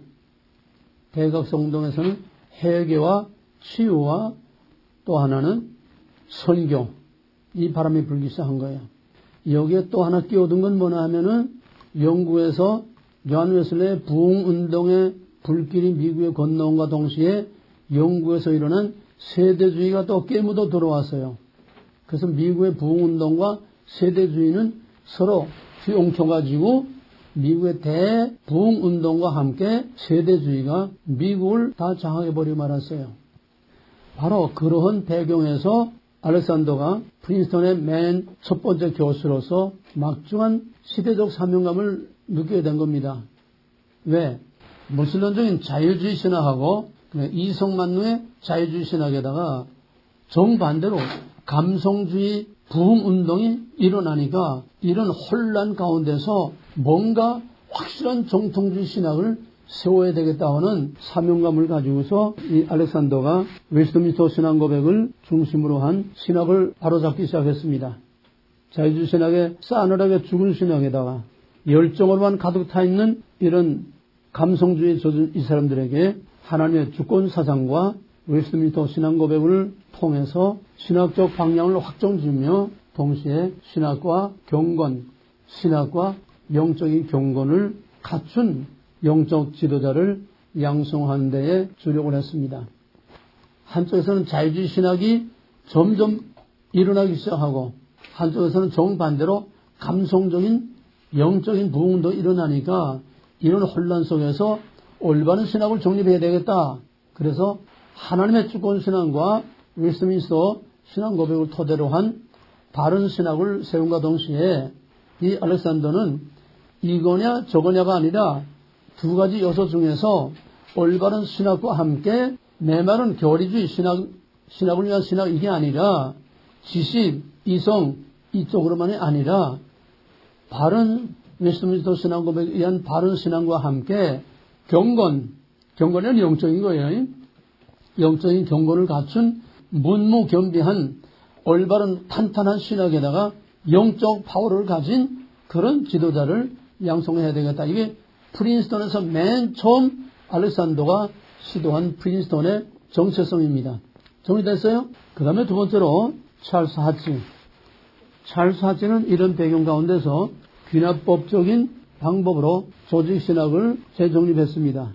대각성운동에서는 회개와 치유와 또 하나는 설교. 이 바람이 불기 시작한 거예요. 여기에 또 하나 끼워둔 건 뭐냐 하면은 영국에서 존 웨슬레이의 부흥운동의 불길이 미국에 건너온과 동시에 영국에서 일어난 세대주의가 또 깨묻어 들어왔어요. 그래서 미국의 부흥운동과 세대주의는 서로 휘용쳐가지고 미국의 대부흥운동과 함께 세대주의가 미국을 다 장악해버리고 말았어요. 바로 그러한 배경에서 알렉산더가 프린스턴의 맨 첫 번째 교수로서 막중한 시대적 사명감을 느끼게 된 겁니다. 왜? 무신론적인 자유주의 신학하고 이성만능의 자유주의 신학에다가 정반대로 감성주의 부흥운동이 일어나니까 이런 혼란 가운데서 뭔가 확실한 정통주의 신학을 세워야 되겠다는 사명감을 가지고서 이 알렉산더가 웨스트민스터 신앙고백을 중심으로 한 신학을 바로잡기 시작했습니다. 자유주의 신학의 싸늘하게 죽은 신학에다가 열정으로만 가득 타 있는 이런 감성주의에 젖은 이 사람들에게 하나님의 주권 사상과 웨스트민스터 신앙고백을 통해서 신학적 방향을 확정지으며 동시에 신학과 경건, 신학과 영적인 경건을 갖춘 영적 지도자를 양성하는 데에 주력을 했습니다. 한쪽에서는 자유주의 신학이 점점 일어나기 시작하고 한쪽에서는 정반대로 감성적인 영적인 부흥도 일어나니까 이런 혼란 속에서 올바른 신학을 정립해야 되겠다. 그래서 하나님의 주권 신앙과 웨스트민스터 신앙 고백을 토대로 한 바른 신학을 세움과 동시에 이 알렉산더는 이거냐 저거냐가 아니라 두 가지 요소 중에서 올바른 신학과 함께, 내 말은 교리주의 신학을 위한 신학 이게 아니라 지식, 이성 이쪽으로만이 아니라 바른 웨스트민스터 신앙 고백에 의한 바른 신앙과 함께 경건은 영적인 거예요. 영적인 경건을 갖춘 문무겸비한 올바른 탄탄한 신학에다가 영적 파워를 가진 그런 지도자를 양성해야 되겠다. 이게 프린스턴에서 맨 처음 알렉산더가 시도한 프린스턴의 정체성입니다. 정리됐어요? 그 다음에 두 번째로 찰스 하치. 찰스 하치는 이런 배경 가운데서 귀납법적인 방법으로 조직신학을 재정립했습니다.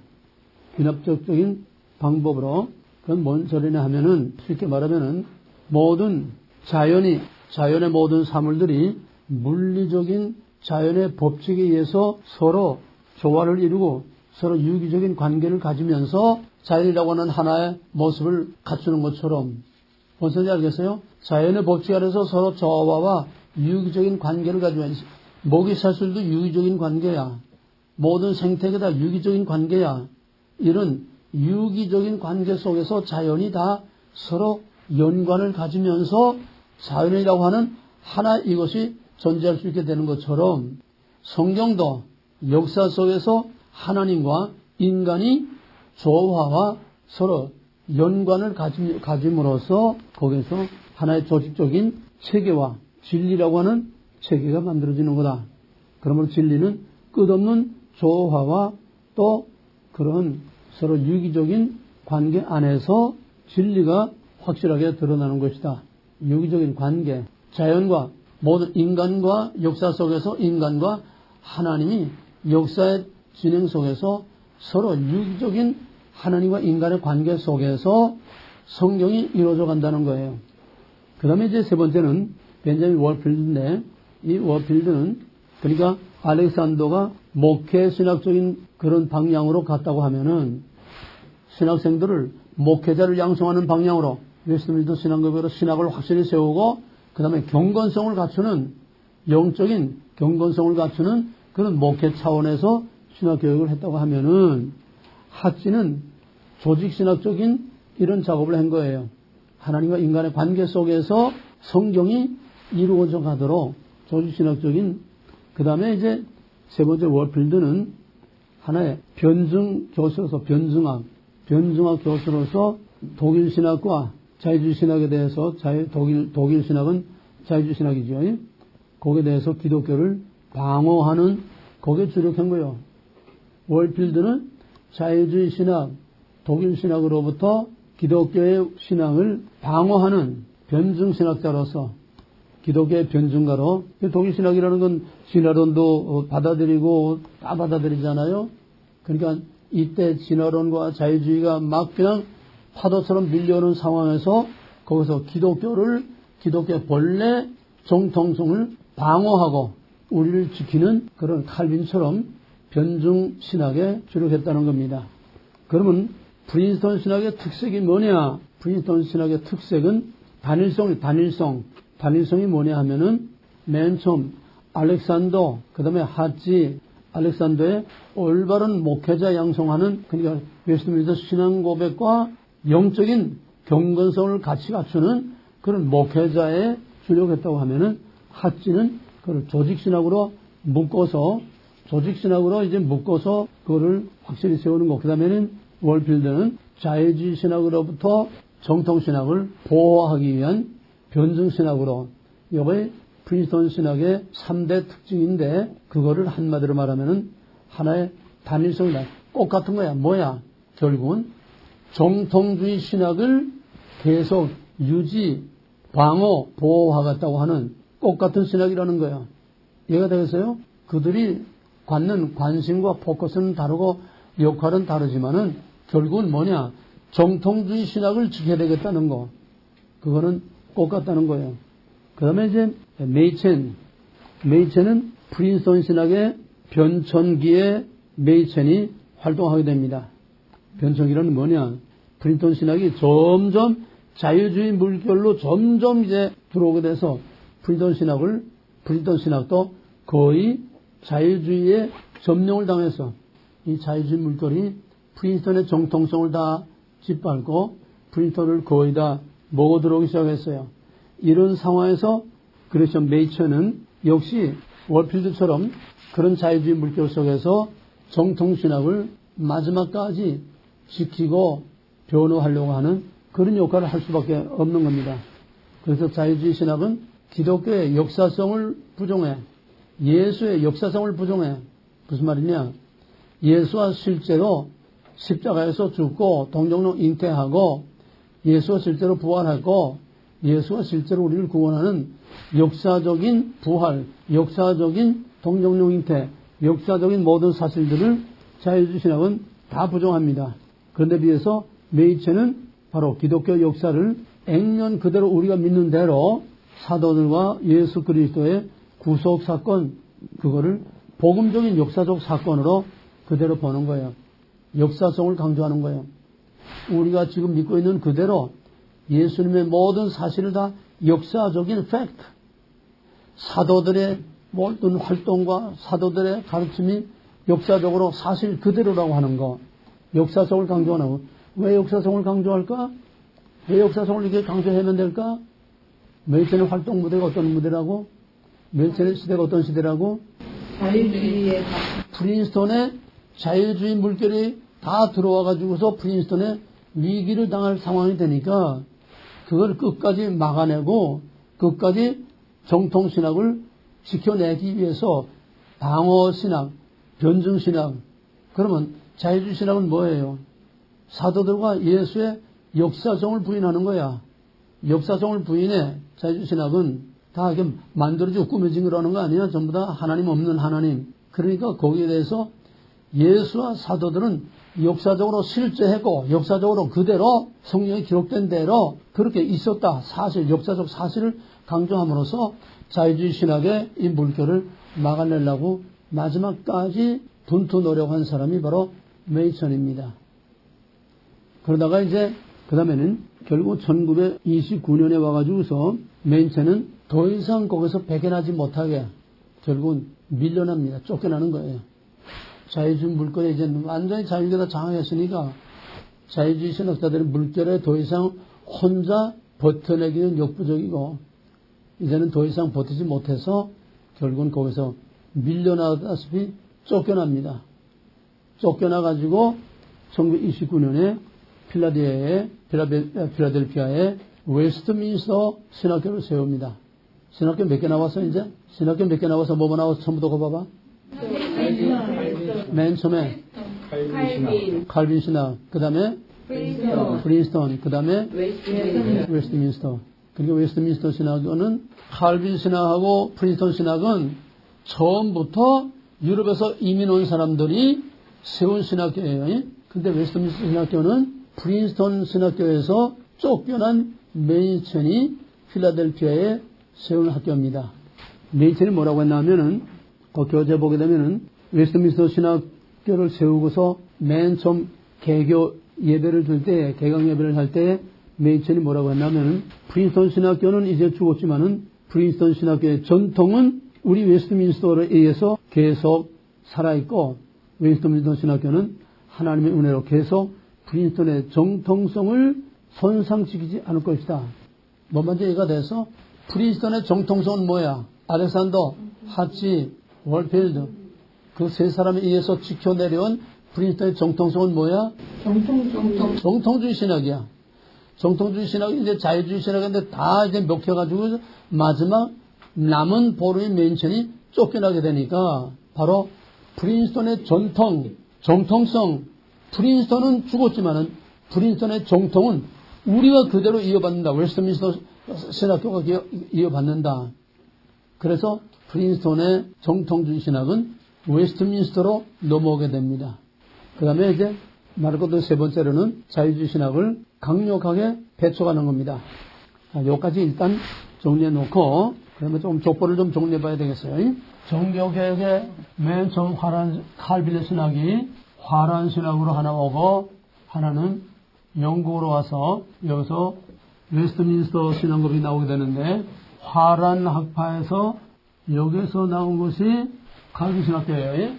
귀납적인 방법으로. 그건 뭔 소리냐 하면은 쉽게 말하면은 모든 자연의 모든 사물들이 물리적인 자연의 법칙에 의해서 서로 조화를 이루고 서로 유기적인 관계를 가지면서 자연이라고 하는 하나의 모습을 갖추는 것처럼, 뭔 소리인지 알겠어요? 자연의 법칙 아래서 서로 조화와 유기적인 관계를 가지면서, 먹이 사슬도 유기적인 관계야. 모든 생태계 다 유기적인 관계야. 이런 유기적인 관계 속에서 자연이 다 서로 연관을 가지면서 자연이라고 하는 하나 이것이 존재할 수 있게 되는 것처럼 성경도 역사 속에서 하나님과 인간이 조화와 서로 연관을 가짐으로써 거기서 하나의 조직적인 체계와 진리라고 하는 체계가 만들어지는 거다. 그러므로 진리는 끝없는 조화와 또 그런 서로 유기적인 관계 안에서 진리가 확실하게 드러나는 것이다. 유기적인 관계, 자연과 모든 인간과 역사 속에서 인간과 하나님이 역사의 진행 속에서 서로 유기적인 하나님과 인간의 관계 속에서 성경이 이루어져 간다는 거예요. 그 다음에 이제 세 번째는 벤자민 워필드인데, 이 워필드는 그러니까 알렉산더가 목회 신학적인 그런 방향으로 갔다고 하면은 신학생들을 목회자를 양성하는 방향으로 웨스트민스터 신학교로 신학을 확실히 세우고 그 다음에 경건성을 갖추는 영적인 경건성을 갖추는 그런 목회 차원에서 신학교육을 했다고 하면은 핫지는 조직신학적인 이런 작업을 한 거예요. 하나님과 인간의 관계 속에서 성경이 이루어져 가도록 조직신학적인 그 다음에 이제 세 번째 워필드는 하나의 변증 교수로서 변증학 교수로서 독일 신학과 자유주의 신학에 대해서 독일 신학은 자유주의 신학이죠. 거기에 대해서 기독교를 방어하는 거기에 주력한 거예요. 월필드는 자유주의 신학, 독일 신학으로부터 기독교의 신앙을 방어하는 변증 신학자로서 기독교의 변증가로 독일 신학이라는 건 진화론도 받아들이고 다 받아들이잖아요. 그러니까 이때 진화론과 자유주의가 막 그냥 파도처럼 밀려오는 상황에서 거기서 기독교의 본래 정통성을 방어하고 우리를 지키는 그런 칼빈처럼 변증 신학에 주력했다는 겁니다. 그러면 프린스턴 신학의 특색이 뭐냐? 프린스턴 신학의 특색은 단일성이 뭐냐 하면은 맨 처음 알렉산더, 그 다음에 핫지, 알렉산더의 올바른 목회자 양성하는 그러니까 웨스트민스터 신앙 고백과 영적인 경건성을 같이 갖추는 그런 목회자에 주력했다고 하면은 핫지는 그걸 조직신학으로 묶어서 그거를 확실히 세우는 거. 그 다음에는 월필드는 자유주의 신학으로부터 정통신학을 보호하기 위한 변증신학으로 이게 프린스턴 신학의 3대 특징인데 그거를 한마디로 말하면은 하나의 단일성이다. 꽃 같은 거야. 뭐야? 결국은 정통주의 신학을 계속 유지, 방어, 보호하겠다고 하는 꽃 같은 신학이라는 거야. 이해가 되겠어요? 그들이 갖는 관심과 포커스는 다르고 역할은 다르지만은 결국은 뭐냐? 정통주의 신학을 지켜야 되겠다는 거. 그거는 꽃 같다는 거예요. 그 다음에 이제 메이첸은 프린스턴 신학의 변천기에 메이첸이 활동하게 됩니다. 변천기라는 뭐냐? 프린스턴 신학이 점점 자유주의 물결로 점점 이제 들어오게 돼서 프린스턴 신학도 거의 자유주의에 점령을 당해서 이 자유주의 물결이 프린스턴의 정통성을 다 짓밟고 프린스턴을 거의 다 먹어 들어오기 시작했어요. 이런 상황에서 그래서 메이천은 역시 월필드처럼 그런 자유주의 물결 속에서 정통신학을 마지막까지 지키고 변호하려고 하는 그런 역할을 할 수밖에 없는 겁니다. 그래서 자유주의 신학은 기독교의 역사성을 부정해. 예수의 역사성을 부정해. 무슨 말이냐? 예수와 실제로 십자가에서 죽고 동정로 잉태하고 예수가 실제로 부활하고 예수가 실제로 우리를 구원하는 역사적인 부활, 역사적인 동정로 잉태, 역사적인 모든 사실들을 자유주의 신학은 다 부정합니다. 그런데 비해서 메이체는 바로 기독교 역사를 액면 그대로 우리가 믿는 대로 사도들과 예수 그리스도의 구속 사건, 그거를 복음적인 역사적 사건으로 그대로 보는 거예요. 역사성을 강조하는 거예요. 우리가 지금 믿고 있는 그대로 예수님의 모든 사실을 다 역사적인 팩트, 사도들의 모든 활동과 사도들의 가르침이 역사적으로 사실 그대로라고 하는 거, 역사성을 강조하는 거. 왜 역사성을 강조할까? 왜 역사성을 이렇게 강조하면 될까? 메이천의 활동 무대가 어떤 무대라고? 메이천의 시대가 어떤 시대라고? 자유주의의 프린스턴의 자유주의 물결이 다 들어와가지고서 프린스턴에 위기를 당할 상황이 되니까 그걸 끝까지 막아내고 끝까지 정통신학을 지켜내기 위해서 방어신학, 변증신학. 그러면 자유주의 신학은 뭐예요? 사도들과 예수의 역사성을 부인하는 거야. 역사성을 부인해. 자유주의 신학은 다 이렇게 만들어지고 꾸며진 거라는 거 아니야? 전부 다 하나님 없는 하나님. 그러니까 거기에 대해서 예수와 사도들은 역사적으로 실제했고 역사적으로 그대로 성경에 기록된 대로 그렇게 있었다. 사실, 역사적 사실을 강조함으로써 자유주의 신학의 이 물결을 막아내려고 마지막까지 분투 노력한 사람이 바로 메이천입니다. 그러다가 이제 그 다음에는 결국 1929년에 와가지고서 메이천은 더 이상 거기서 배견하지 못하게 결국은 밀려납니다. 쫓겨나는 거예요. 자유주의 물결에 이제 완전히 자유주의가 장악했으니까 자유주의 신학자들의 물결에 더 이상 혼자 버텨내기는 역부족이고 이제는 더 이상 버티지 못해서 결국은 거기서 밀려나다시피 쫓겨납니다. 쫓겨나가지고 1929년에 필라델피아에 웨스트민스터 신학교를 세웁니다. 신학교 몇 개 나왔어 이제? 신학교 몇 개 나와서 뭐뭐 나와서 전부 다 봐봐. 맨 처음에 칼빈 신학, 그 다음에 프린스턴, 그 다음에 웨스트민스터. 그리고 웨스트민스터 신학교는 칼빈 신학하고 프린스턴 신학은 처음부터 유럽에서 이민 온 사람들이 세운 신학교예요. 근데 웨스트민스터 신학교는 프린스턴 신학교에서 쫓겨난 메이천이 필라델피아에 세운 학교입니다. 메이천이 뭐라고 했냐면은 그 교재 보게 되면은 웨스트민스터 신학교를 세우고서 맨 처음 개교 예배를 들 때, 개강 예배를 할 때 메이천이 뭐라고 했냐면은 프린스턴 신학교는 이제 죽었지만은 프린스턴 신학교의 전통은 우리 웨스트민스터에 의해서 계속 살아있고 웨스트민스터 신학교는 하나님의 은혜로 계속 프린스턴의 정통성을 손상시키지 않을 것이다. 뭐 먼저 얘기가 돼서 프린스턴의 정통성은 뭐야? 알렉산더, 하치, 월필드 그 세 사람에 의해서 지켜내려온 프린스턴의 정통성은 뭐야? 정통주의 신학이야. 정통주의 신학이 이제 자유주의 신학인데 다 이제 먹혀가지고 마지막 남은 보루의 맨천이 쫓겨나게 되니까 바로 프린스턴의 정통성, 프린스턴은 죽었지만은 프린스턴의 정통은 우리가 그대로 이어받는다. 웨스트민스터 신학교가 이어받는다. 그래서 프린스턴의 정통주의 신학은 웨스트민스터로 넘어오게 됩니다. 그 다음에 이제 말할 것도 세 번째로는 자유주의 신학을 강력하게 배척하는 겁니다. 여기까지 일단 정리해 놓고 그러면 좀 족보를 좀 정리해 봐야 되겠어요. 정교개혁의 맨 처음 칼빈의 신학이 화란 신학으로 하나 오고 하나는 영국으로 와서 여기서 웨스트민스터 신학급이 나오게 되는데 화란 학파에서 여기서 나온 것이 칼빈 신학교예요.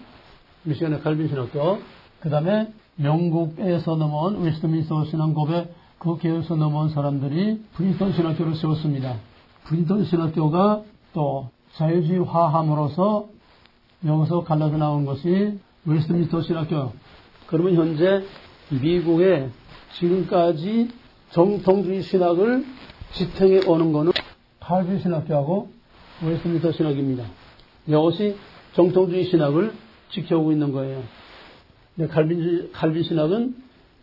미시간의 칼빈 신학교. 그 다음에 영국에서 넘어온 웨스트민스터 신학급의 그 계열에서 넘어온 사람들이 프린스턴 신학교를 세웠습니다. 프린스턴 신학교가 또 자유주의화함으로써 여기서 갈라져 나온 것이 웨스트민스터 신학교. 그러면 현재 미국에 지금까지 정통주의 신학을 지탱해 오는 것은 칼빈 신학교하고 웨스트민스터 신학입니다. 이것이 정통주의 신학을 지켜오고 있는 거예요. 칼빈 신학은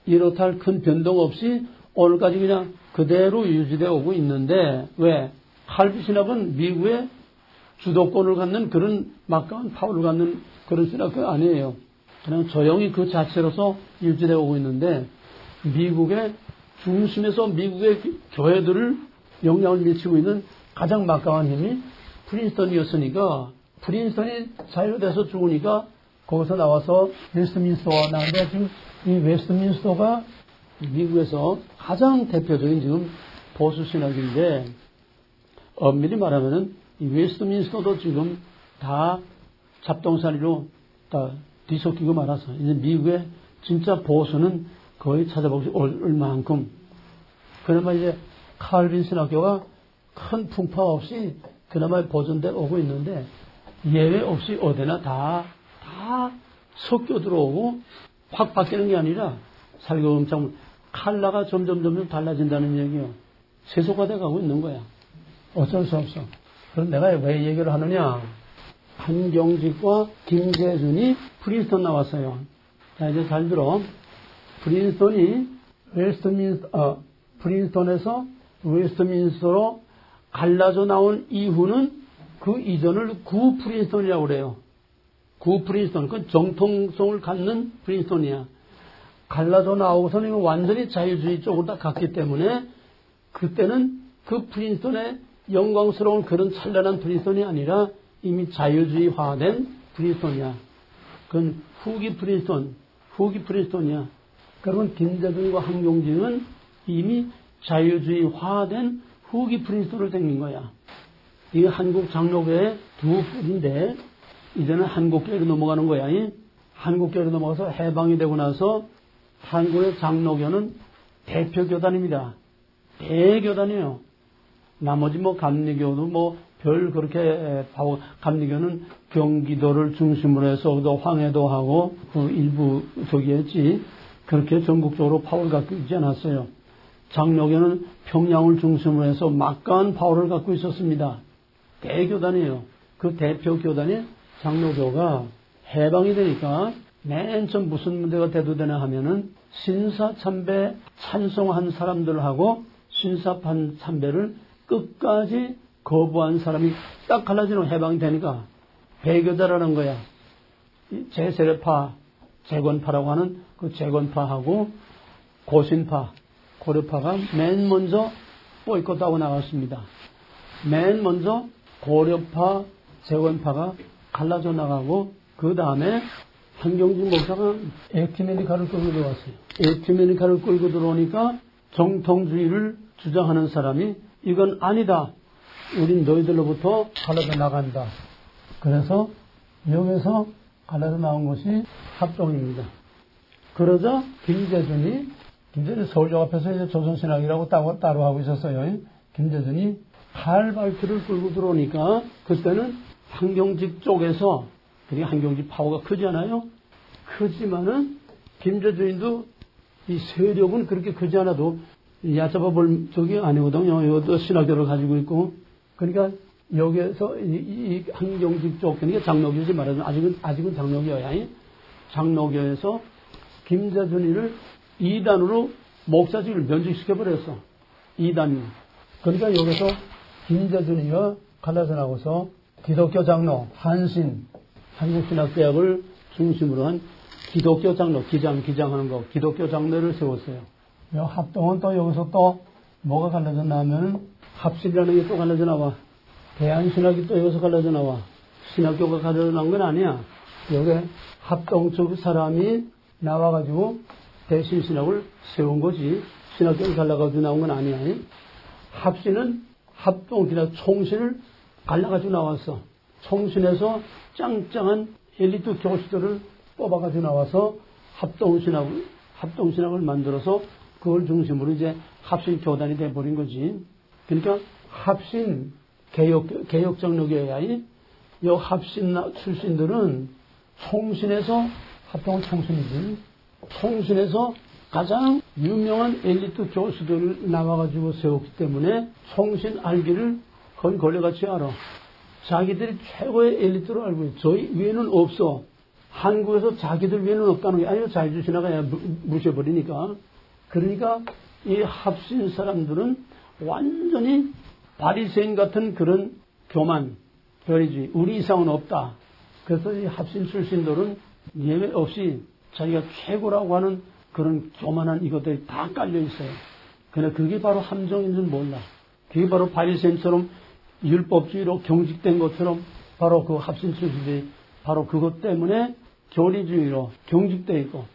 이렇다 할 큰 변동 없이 오늘까지 그냥 그대로 유지되어 오고 있는데 왜? 칼빈 신학은 미국의 주도권을 갖는 그런 막강한 파워를 갖는 그런 신학교가 아니에요. 그냥 조용히 그 자체로서 유지되어 오고 있는데 미국의 중심에서 미국의 교회들을 영향을 미치고 있는 가장 막강한 힘이 프린스턴이었으니까 프린스턴이 자유돼서 죽으니까 거기서 나와서 웨스트민스터가 나왔는데 지금 이 웨스트민스터가 미국에서 가장 대표적인 지금 보수 신학인데 엄밀히 말하면은 이 웨스트민스터도 지금 다 잡동사니로 다 뒤섞이고 말아서 이제 미국의 진짜 보수는 거의 찾아보기 어려울 만큼 그나마 이제 칼빈 신학교가 큰 풍파 없이 그나마 보존돼 오고 있는데 예외 없이 어디나 다 섞여 들어오고 확 바뀌는 게 아니라 살금살금 칼라가 점점 달라진다는 얘기예요. 세속화돼 가고 있는 거야. 어쩔 수 없어. 그럼 내가 왜 얘기를 하느냐. 한경직과 김재준이 프린스턴 나왔어요. 자, 이제 잘 들어. 프린스턴에서 웨스트민스터로 갈라져 나온 이후는 그 이전을 구 프린스턴이라고 그래요. 구 프린스톤, 그 정통성을 갖는 프린스톤이야. 갈라져 나오고서는 완전히 자유주의 쪽으로 다 갔기 때문에 그때는 그 프린스톤의 영광스러운 그런 찬란한 프린스톤이 아니라 이미 자유주의화된 프린스톤이야. 그건 후기 프린스톤이야. 그러면 김대중과 한경직은 이미 자유주의화된 후기 프린스톤을 생긴 거야. 이게 한국 장로교의 두 뿌리인데 이제는 한국교회로 넘어가는 거야. 한국교회로 넘어가서 해방이 되고 나서 한국의 장로교는 대표교단입니다. 대교단이에요. 나머지 감리교도 별 그렇게 감리교는 경기도를 중심으로 해서 또 황해도 하고 그 일부 저기였지 그렇게 전국적으로 파워를 갖고 있지 않았어요. 장로교는 평양을 중심으로 해서 막강한 파워를 갖고 있었습니다. 대교단이에요. 그 대표 교단이 장로교가 해방이 되니까 맨 처음 무슨 문제가 대두되나 하면은 신사참배 찬송한 사람들하고 신사참배를 끝까지 거부한 사람이 딱 갈라지는 해방이 되니까 배교자라는 거야. 제세례파, 재건파라고 하는 그 재건파하고 고신파, 고려파가 맨 먼저 보이콧하고 나갔습니다. 맨 먼저 고려파, 재건파가 갈라져 나가고 그 다음에 한경직 목사가 에큐메니카를 끌고 들어왔어요. 에큐메니카를 끌고 들어오니까 정통주의를 주장하는 사람이 이건 아니다. 우린 너희들로부터 갈라져 나간다. 그래서 여기서 갈라져 나온 것이 합동입니다. 그러자 김재준이 서울역 앞에서 이제 조선신학이라고 따로 하고 있었어요. 김재준이 칼발트를 끌고 들어오니까 그때는 한경직 쪽에서 그게 한경직 파워가 크지 않아요? 크지만은 김재준도 이 세력은 그렇게 크지 않아도 얕잡아 볼 적이 아니거든요. 이것도 신학교를 가지고 있고 그러니까 여기에서 이 한경직 쪽 그러니까 장로교지 말하자면 아직은 장로교야. 장로교에서 김재준이를 2단으로 목사직을 면직시켜 버렸어. 2단. 그러니까 여기서 김재준이가 갈라져 나고서 기독교 장로, 한신, 한국신학대학을 중심으로 한 기독교 장로, 기장하는 거, 기독교 장로를 세웠어요. 합동은 또 여기서 또 뭐가 갈라져 나오면 합실이라는 게 또 갈라져 나와. 대한신학이 또 여기서 갈라져 나와. 신학교가 갈라져 나온 건 아니야. 여기 합동 쪽 사람이 나와가지고 대신신학을 세운 거지. 신학교를 갈라가지고 나온 건 아니야. 합신은 합동이나 총신을 갈라가지고 나왔어. 총신에서 짱짱한 엘리트 교수들을 뽑아가지고 나와서 합동신학을 만들어서 그걸 중심으로 이제 합신 교단이 돼버린 거지. 그러니까 합신 개혁장로교회야. 이 합신 출신들은 총신에서 합동은 총신이지. 총신에서 가장 유명한 엘리트 교수들을 나와가지고 세웠기 때문에 총신 알기를 거의 걸레같이 알아. 자기들이 최고의 엘리트로 알고 있어. 저희 위에는 없어. 한국에서 자기들 위에는 없다는 게 아니요. 자유주의나가 무시해버리니까. 그러니까 이 합신 사람들은 완전히 바리새인 같은 그런 교만, 별이지. 우리 이상은 없다. 그래서 이 합신 출신들은 예외 없이 자기가 최고라고 하는 그런 교만한 이것들이 다 깔려 있어요. 그러나 그게 바로 함정인 줄 몰라. 그게 바로 바리새인처럼 율법주의로 경직된 것처럼 바로 그 합신 출신들이 바로 그것 때문에 교리주의로 경직되어 있고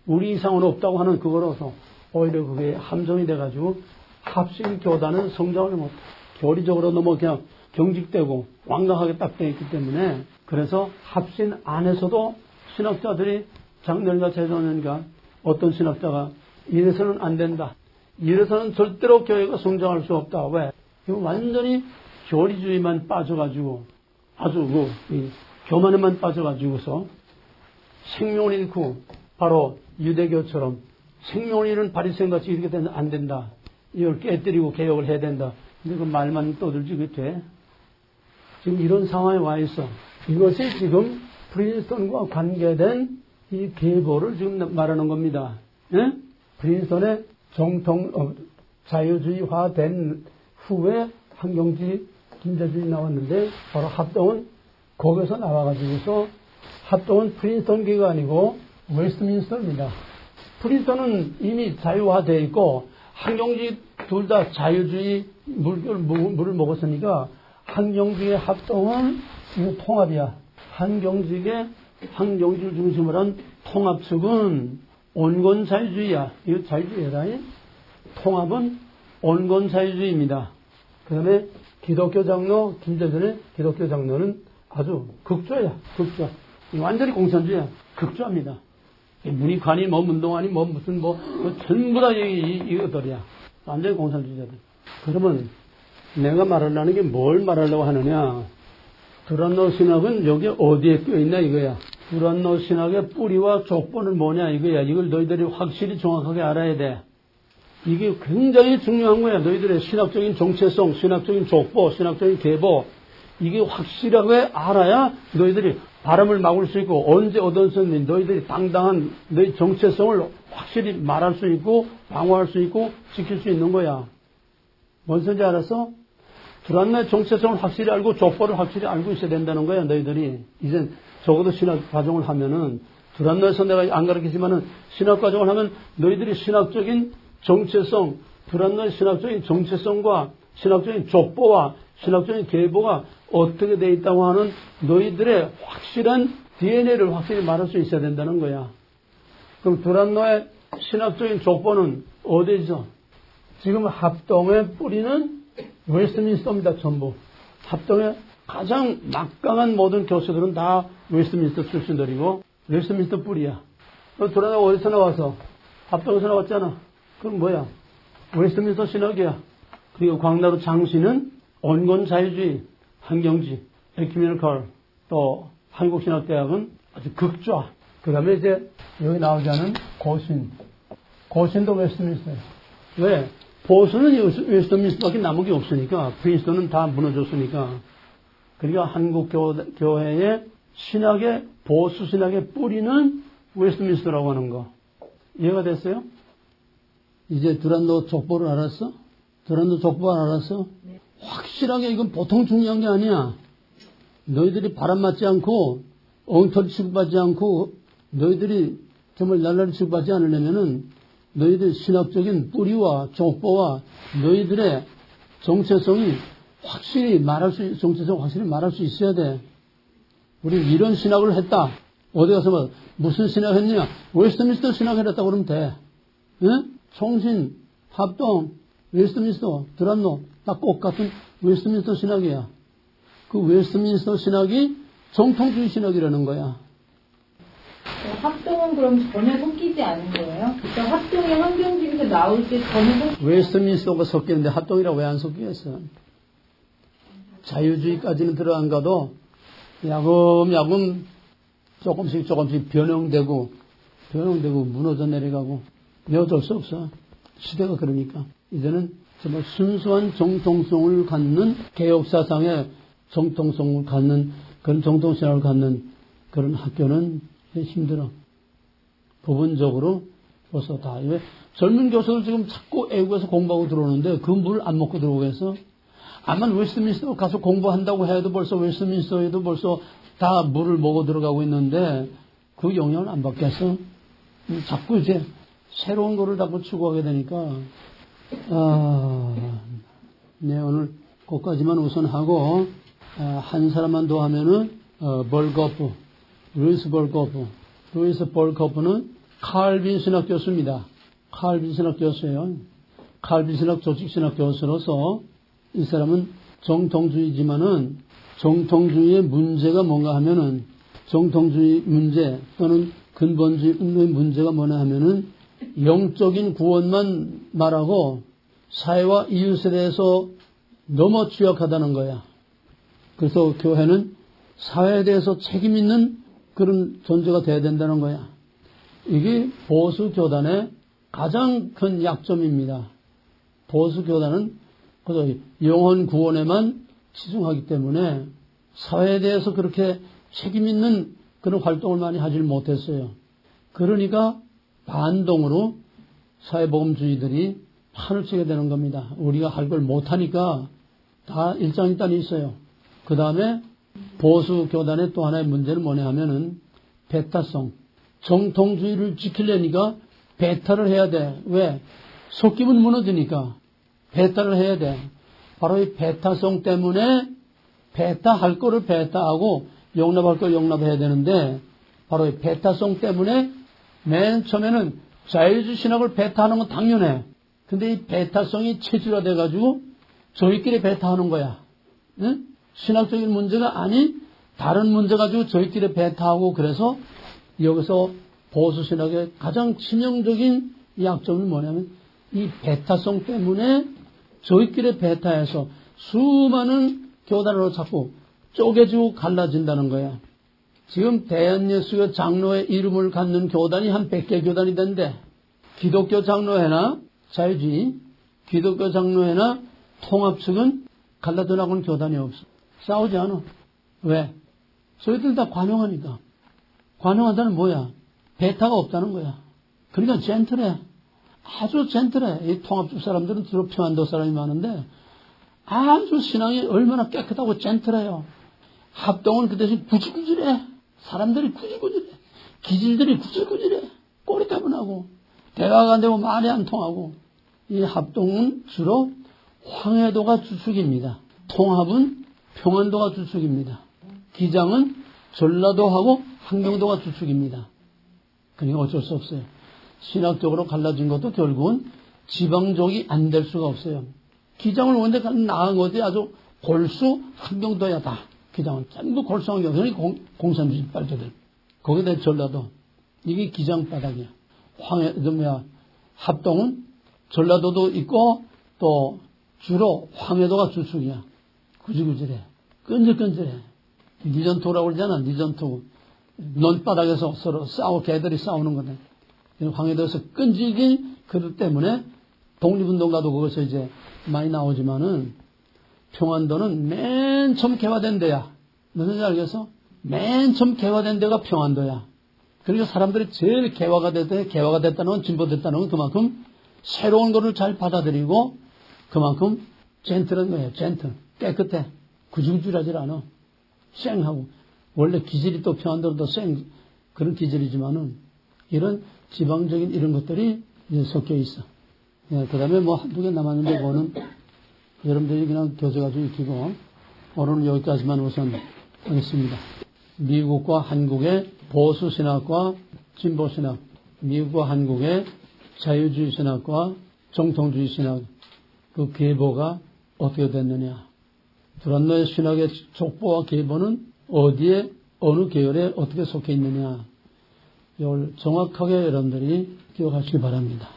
우리 이상은 없다고 하는 그거로서 오히려 그게 함정이 돼가지고 합신 교단은 성장을 못, 교리적으로 너무 그냥 경직되고 완강하게 딱 되어 있기 때문에 그래서 합신 안에서도 신학자들이 장로님과 재정년과 어떤 신학자가 이래서는 안 된다. 이래서는 절대로 교회가 성장할 수 없다. 왜? 이거 완전히 교리주의만 빠져가지고 아주 교만에만 빠져가지고서 생명을 잃고 바로 유대교처럼 생명을 잃은 바리새인같이 이렇게 되면 안 된다. 이걸 깨뜨리고 개혁을 해야 된다. 근데 그 말만 떠들지 그게 돼? 지금 이런 상황에 와 있어. 이것이 지금 프린스턴과 관계된 이 계보를 지금 말하는 겁니다. 예? 프린스턴의 자유주의화된 후에 한경직, 김재준이 나왔는데 바로 합동은 거기서 나와가지고서 합동은 프린스턴 교회가 아니고 웨스트민스터입니다. 프린스턴은 이미 자유화되어 있고 항용지 둘 다 자유주의 물을 먹었으니까 항용지의 합동은 이거 통합이야. 항용지를 중심으로 한 통합 측은 온건 자유주의야. 이거 자유주의다. 통합은 온건 자유주의입니다. 그 다음에 기독교 장로, 김재선의 기독교 장로는 아주 극좌야. 극좌. 완전히 공산주의야. 극좌입니다. 문익환이 문동환이 무슨 전부 다 이것들이야. 완전히 공산주의자들. 그러면 내가 말하려는 게 뭘 말하려고 하느냐. 두란노 신학은 여기 어디에 껴있나 이거야. 두란노 신학의 뿌리와 족보는 뭐냐 이거야. 이걸 너희들이 확실히 정확하게 알아야 돼. 이게 굉장히 중요한 거야. 너희들의 신학적인 정체성, 신학적인 족보, 신학적인 계보. 이게 확실하게 알아야 너희들이 바람을 막을 수 있고 언제 어떤 선생님 너희들이 당당한 너희 정체성을 확실히 말할 수 있고 방어할 수 있고 지킬 수 있는 거야. 뭔 소리인지 알았어? 두란노의 정체성을 확실히 알고 족보를 확실히 알고 있어야 된다는 거야. 너희들이 이제 적어도 신학 과정을 하면은 두란노에서 내가 안 가르치지만은 신학 과정을 하면 너희들이 신학적인 정체성, 두란노의 신학적인 정체성과 신학적인 족보와 신학적인 계보가 어떻게 돼 있다고 하는 너희들의 확실한 DNA를 확실히 말할 수 있어야 된다는 거야. 그럼 두란노의 신학적인 족보는 어디죠? 지금 합동의 뿌리는 웨스트민스터입니다. 전부. 합동의 가장 막강한 모든 교수들은 다 웨스트민스터 출신들이고 웨스트민스터 뿌리야. 두란노가 어디서 나와서? 합동에서 나왔잖아. 그럼 뭐야? 웨스트민스터 신학이야. 그리고 광나루 장씨는 온건 자유주의, 환경지, 에큐메니컬, 또 한국신학대학은 아주 극좌. 그 다음에 이제 여기 나오지 않은 고신도 웨스트민스터예요. 왜? 보수는 웨스트민스터밖에 남은 게 없으니까, 프린스턴은 다 무너졌으니까. 그러니까 한국교회의 신학의, 보수 신학의 뿌리는 웨스트민스터라고 하는 거. 이해가 됐어요? 이제 두란노 족보를 알았어? 두란노 족보 알았어? 네. 확실하게 이건 보통 중요한 게 아니야. 너희들이 바람 맞지 않고 엉터리 취급받지 않고 너희들이 정말 날라리 취급받지 않으려면은 너희들 신학적인 뿌리와 족보와 너희들의 정체성이 확실히 정체성 확실히 말할 수 있어야 돼. 우리 이런 신학을 했다. 어디 가서 무슨 신학 했냐? 웨스트민스터 신학을 했다고 그러면 돼. 응? 총신, 합동, 웨스트민스터, 두란노 다 똑같은 웨스트민스터 신학이야. 그 웨스트민스터 신학이 정통주의 신학이라는 거야. 합동은 그럼 전혀 섞이지 않은 거예요? 그러니까 합동이 환경주의에서 나올 때 전혀 웨스트민스터가 섞이는데 합동이라고 왜 안 섞이겠어? 자유주의까지는 들어안 가도 야금야금 조금씩 변형되고 무너져 내려가고 어쩔 수 없어. 시대가 그러니까. 이제는 정말 순수한 정통성을 갖는 개혁사상의 정통성을 갖는 그런 정통신학을 갖는 그런 학교는 힘들어. 부분적으로 벌써 다. 왜 젊은 교수들 지금 자꾸 애국에서 공부하고 들어오는데 그 물 안 먹고 들어오겠어? 아마 웨스트민스터 가서 공부한다고 해도 벌써 웨스트민스터에도 벌써 다 물을 먹어 들어가고 있는데 그 영향을 안 받겠어? 자꾸 이제 새로운 거를 자꾸 추구하게 되니까 네, 오늘 거기까지만 우선 하고 한 사람만 더 하면은 루이스 벌거프는 칼빈 신학 교수입니다. 칼빈 신학 교수예요. 칼빈 신학 조직신학 교수로서 이 사람은 정통주의지만은 정통주의의 문제가 뭔가 하면은 정통주의 문제 또는 근본주의 문제가 뭐냐 하면은 영적인 구원만 말하고 사회와 이웃에 대해서 너무 취약하다는 거야. 그래서 교회는 사회에 대해서 책임 있는 그런 존재가 돼야 된다는 거야. 이게 보수 교단의 가장 큰 약점입니다. 보수 교단은 그저 영혼 구원에만 치중하기 때문에 사회에 대해서 그렇게 책임 있는 그런 활동을 많이 하질 못했어요. 그러니까 반동으로 사회복음주의들이 판을 치게 되는 겁니다. 우리가 할 걸 못하니까 다 일장일단이 있어요. 그 다음에 보수 교단의 또 하나의 문제는 뭐냐 하면은 배타성. 정통주의를 지키려니까 배타를 해야 돼. 왜? 속기면 무너지니까 배타를 해야 돼. 바로 이 배타성 때문에 배타할 거를 배타하고 용납할 걸 용납해야 되는데 바로 이 배타성 때문에 맨 처음에는 자유주의 신학을 배타하는 건 당연해. 근데 이 배타성이 체질화돼가지고 저희끼리 배타하는 거야. 응? 신학적인 문제가 아닌 다른 문제 가지고 저희끼리 배타하고 그래서 여기서 보수신학의 가장 치명적인 약점은 뭐냐면 이 배타성 때문에 저희끼리 배타해서 수많은 교단으로 자꾸 쪼개지고 갈라진다는 거야. 지금 대한예수교 장로의 이름을 갖는 교단이 한 100개 교단이 된대. 기독교 장로회나 자유주의, 기독교 장로회나 통합 측은 갈라져 나가는 교단이 없어. 싸우지 않아. 왜? 저희들 다 관용하니까. 관용한다는 뭐야? 배타가 없다는 거야. 그러니까 젠틀해. 아주 젠틀해. 이 통합적 사람들은 주로 평안도 사람이 많은데 아주 신앙이 얼마나 깨끗하고 젠틀해요. 합동은 그 대신 구질구질해. 사람들이 구질구질해. 기질들이 구질구질해. 꼬리까분하고 대화가 안 되고 말이 안 통하고. 이 합동은 주로 황해도가 주축입니다. 통합은 평안도가 주축입니다. 기장은 전라도하고 함경도가 주축입니다. 그러니까 어쩔 수 없어요. 신학적으로 갈라진 것도 결국은 지방적이 안 될 수가 없어요. 기장을 원래 나간 것이 아주 골수 함경도야 다. 기장은 전부 골수 함경도. 그러니까 공산주의 빨대들. 거기다 전라도. 이게 기장 바닥이야. 합동은 전라도도 있고 또 주로 황해도가 주축이야. 구질구질해. 끈질끈질해. 니전투라고 그러잖아. 니전투. 논바닥에서 서로 개들이 싸우는 거네. 황해도에서 끈질긴 그릇 때문에 독립운동가도 거기서 이제 많이 나오지만은 평안도는 맨 처음 개화된 데야. 무슨 알겠어? 맨 처음 개화된 데가 평안도야. 그리고 사람들이 제일 개화가 됐다는 건 진보됐다는 건 그만큼 새로운 거를 잘 받아들이고 그만큼 젠틀한 거예요. 젠틀. 깨끗해. 구질구질하지 않아. 쌩하고. 원래 기질이 또 평안도도 그런 기질이지만은 이런 지방적인 이런 것들이 이제 섞여 있어. 예, 그 다음에 뭐 한두 개 남았는데 그거는 여러분들이 그냥 교재가지고 익히고 오늘은 여기까지만 우선 하겠습니다. 미국과 한국의 보수신학과 진보신학, 미국과 한국의 자유주의 신학과 정통주의 신학 그 계보가 어떻게 됐느냐. 두란노의 신학의 족보와 계보는 어디에 어느 계열에 어떻게 속해 있느냐. 이걸 정확하게 여러분들이 기억하시기 바랍니다.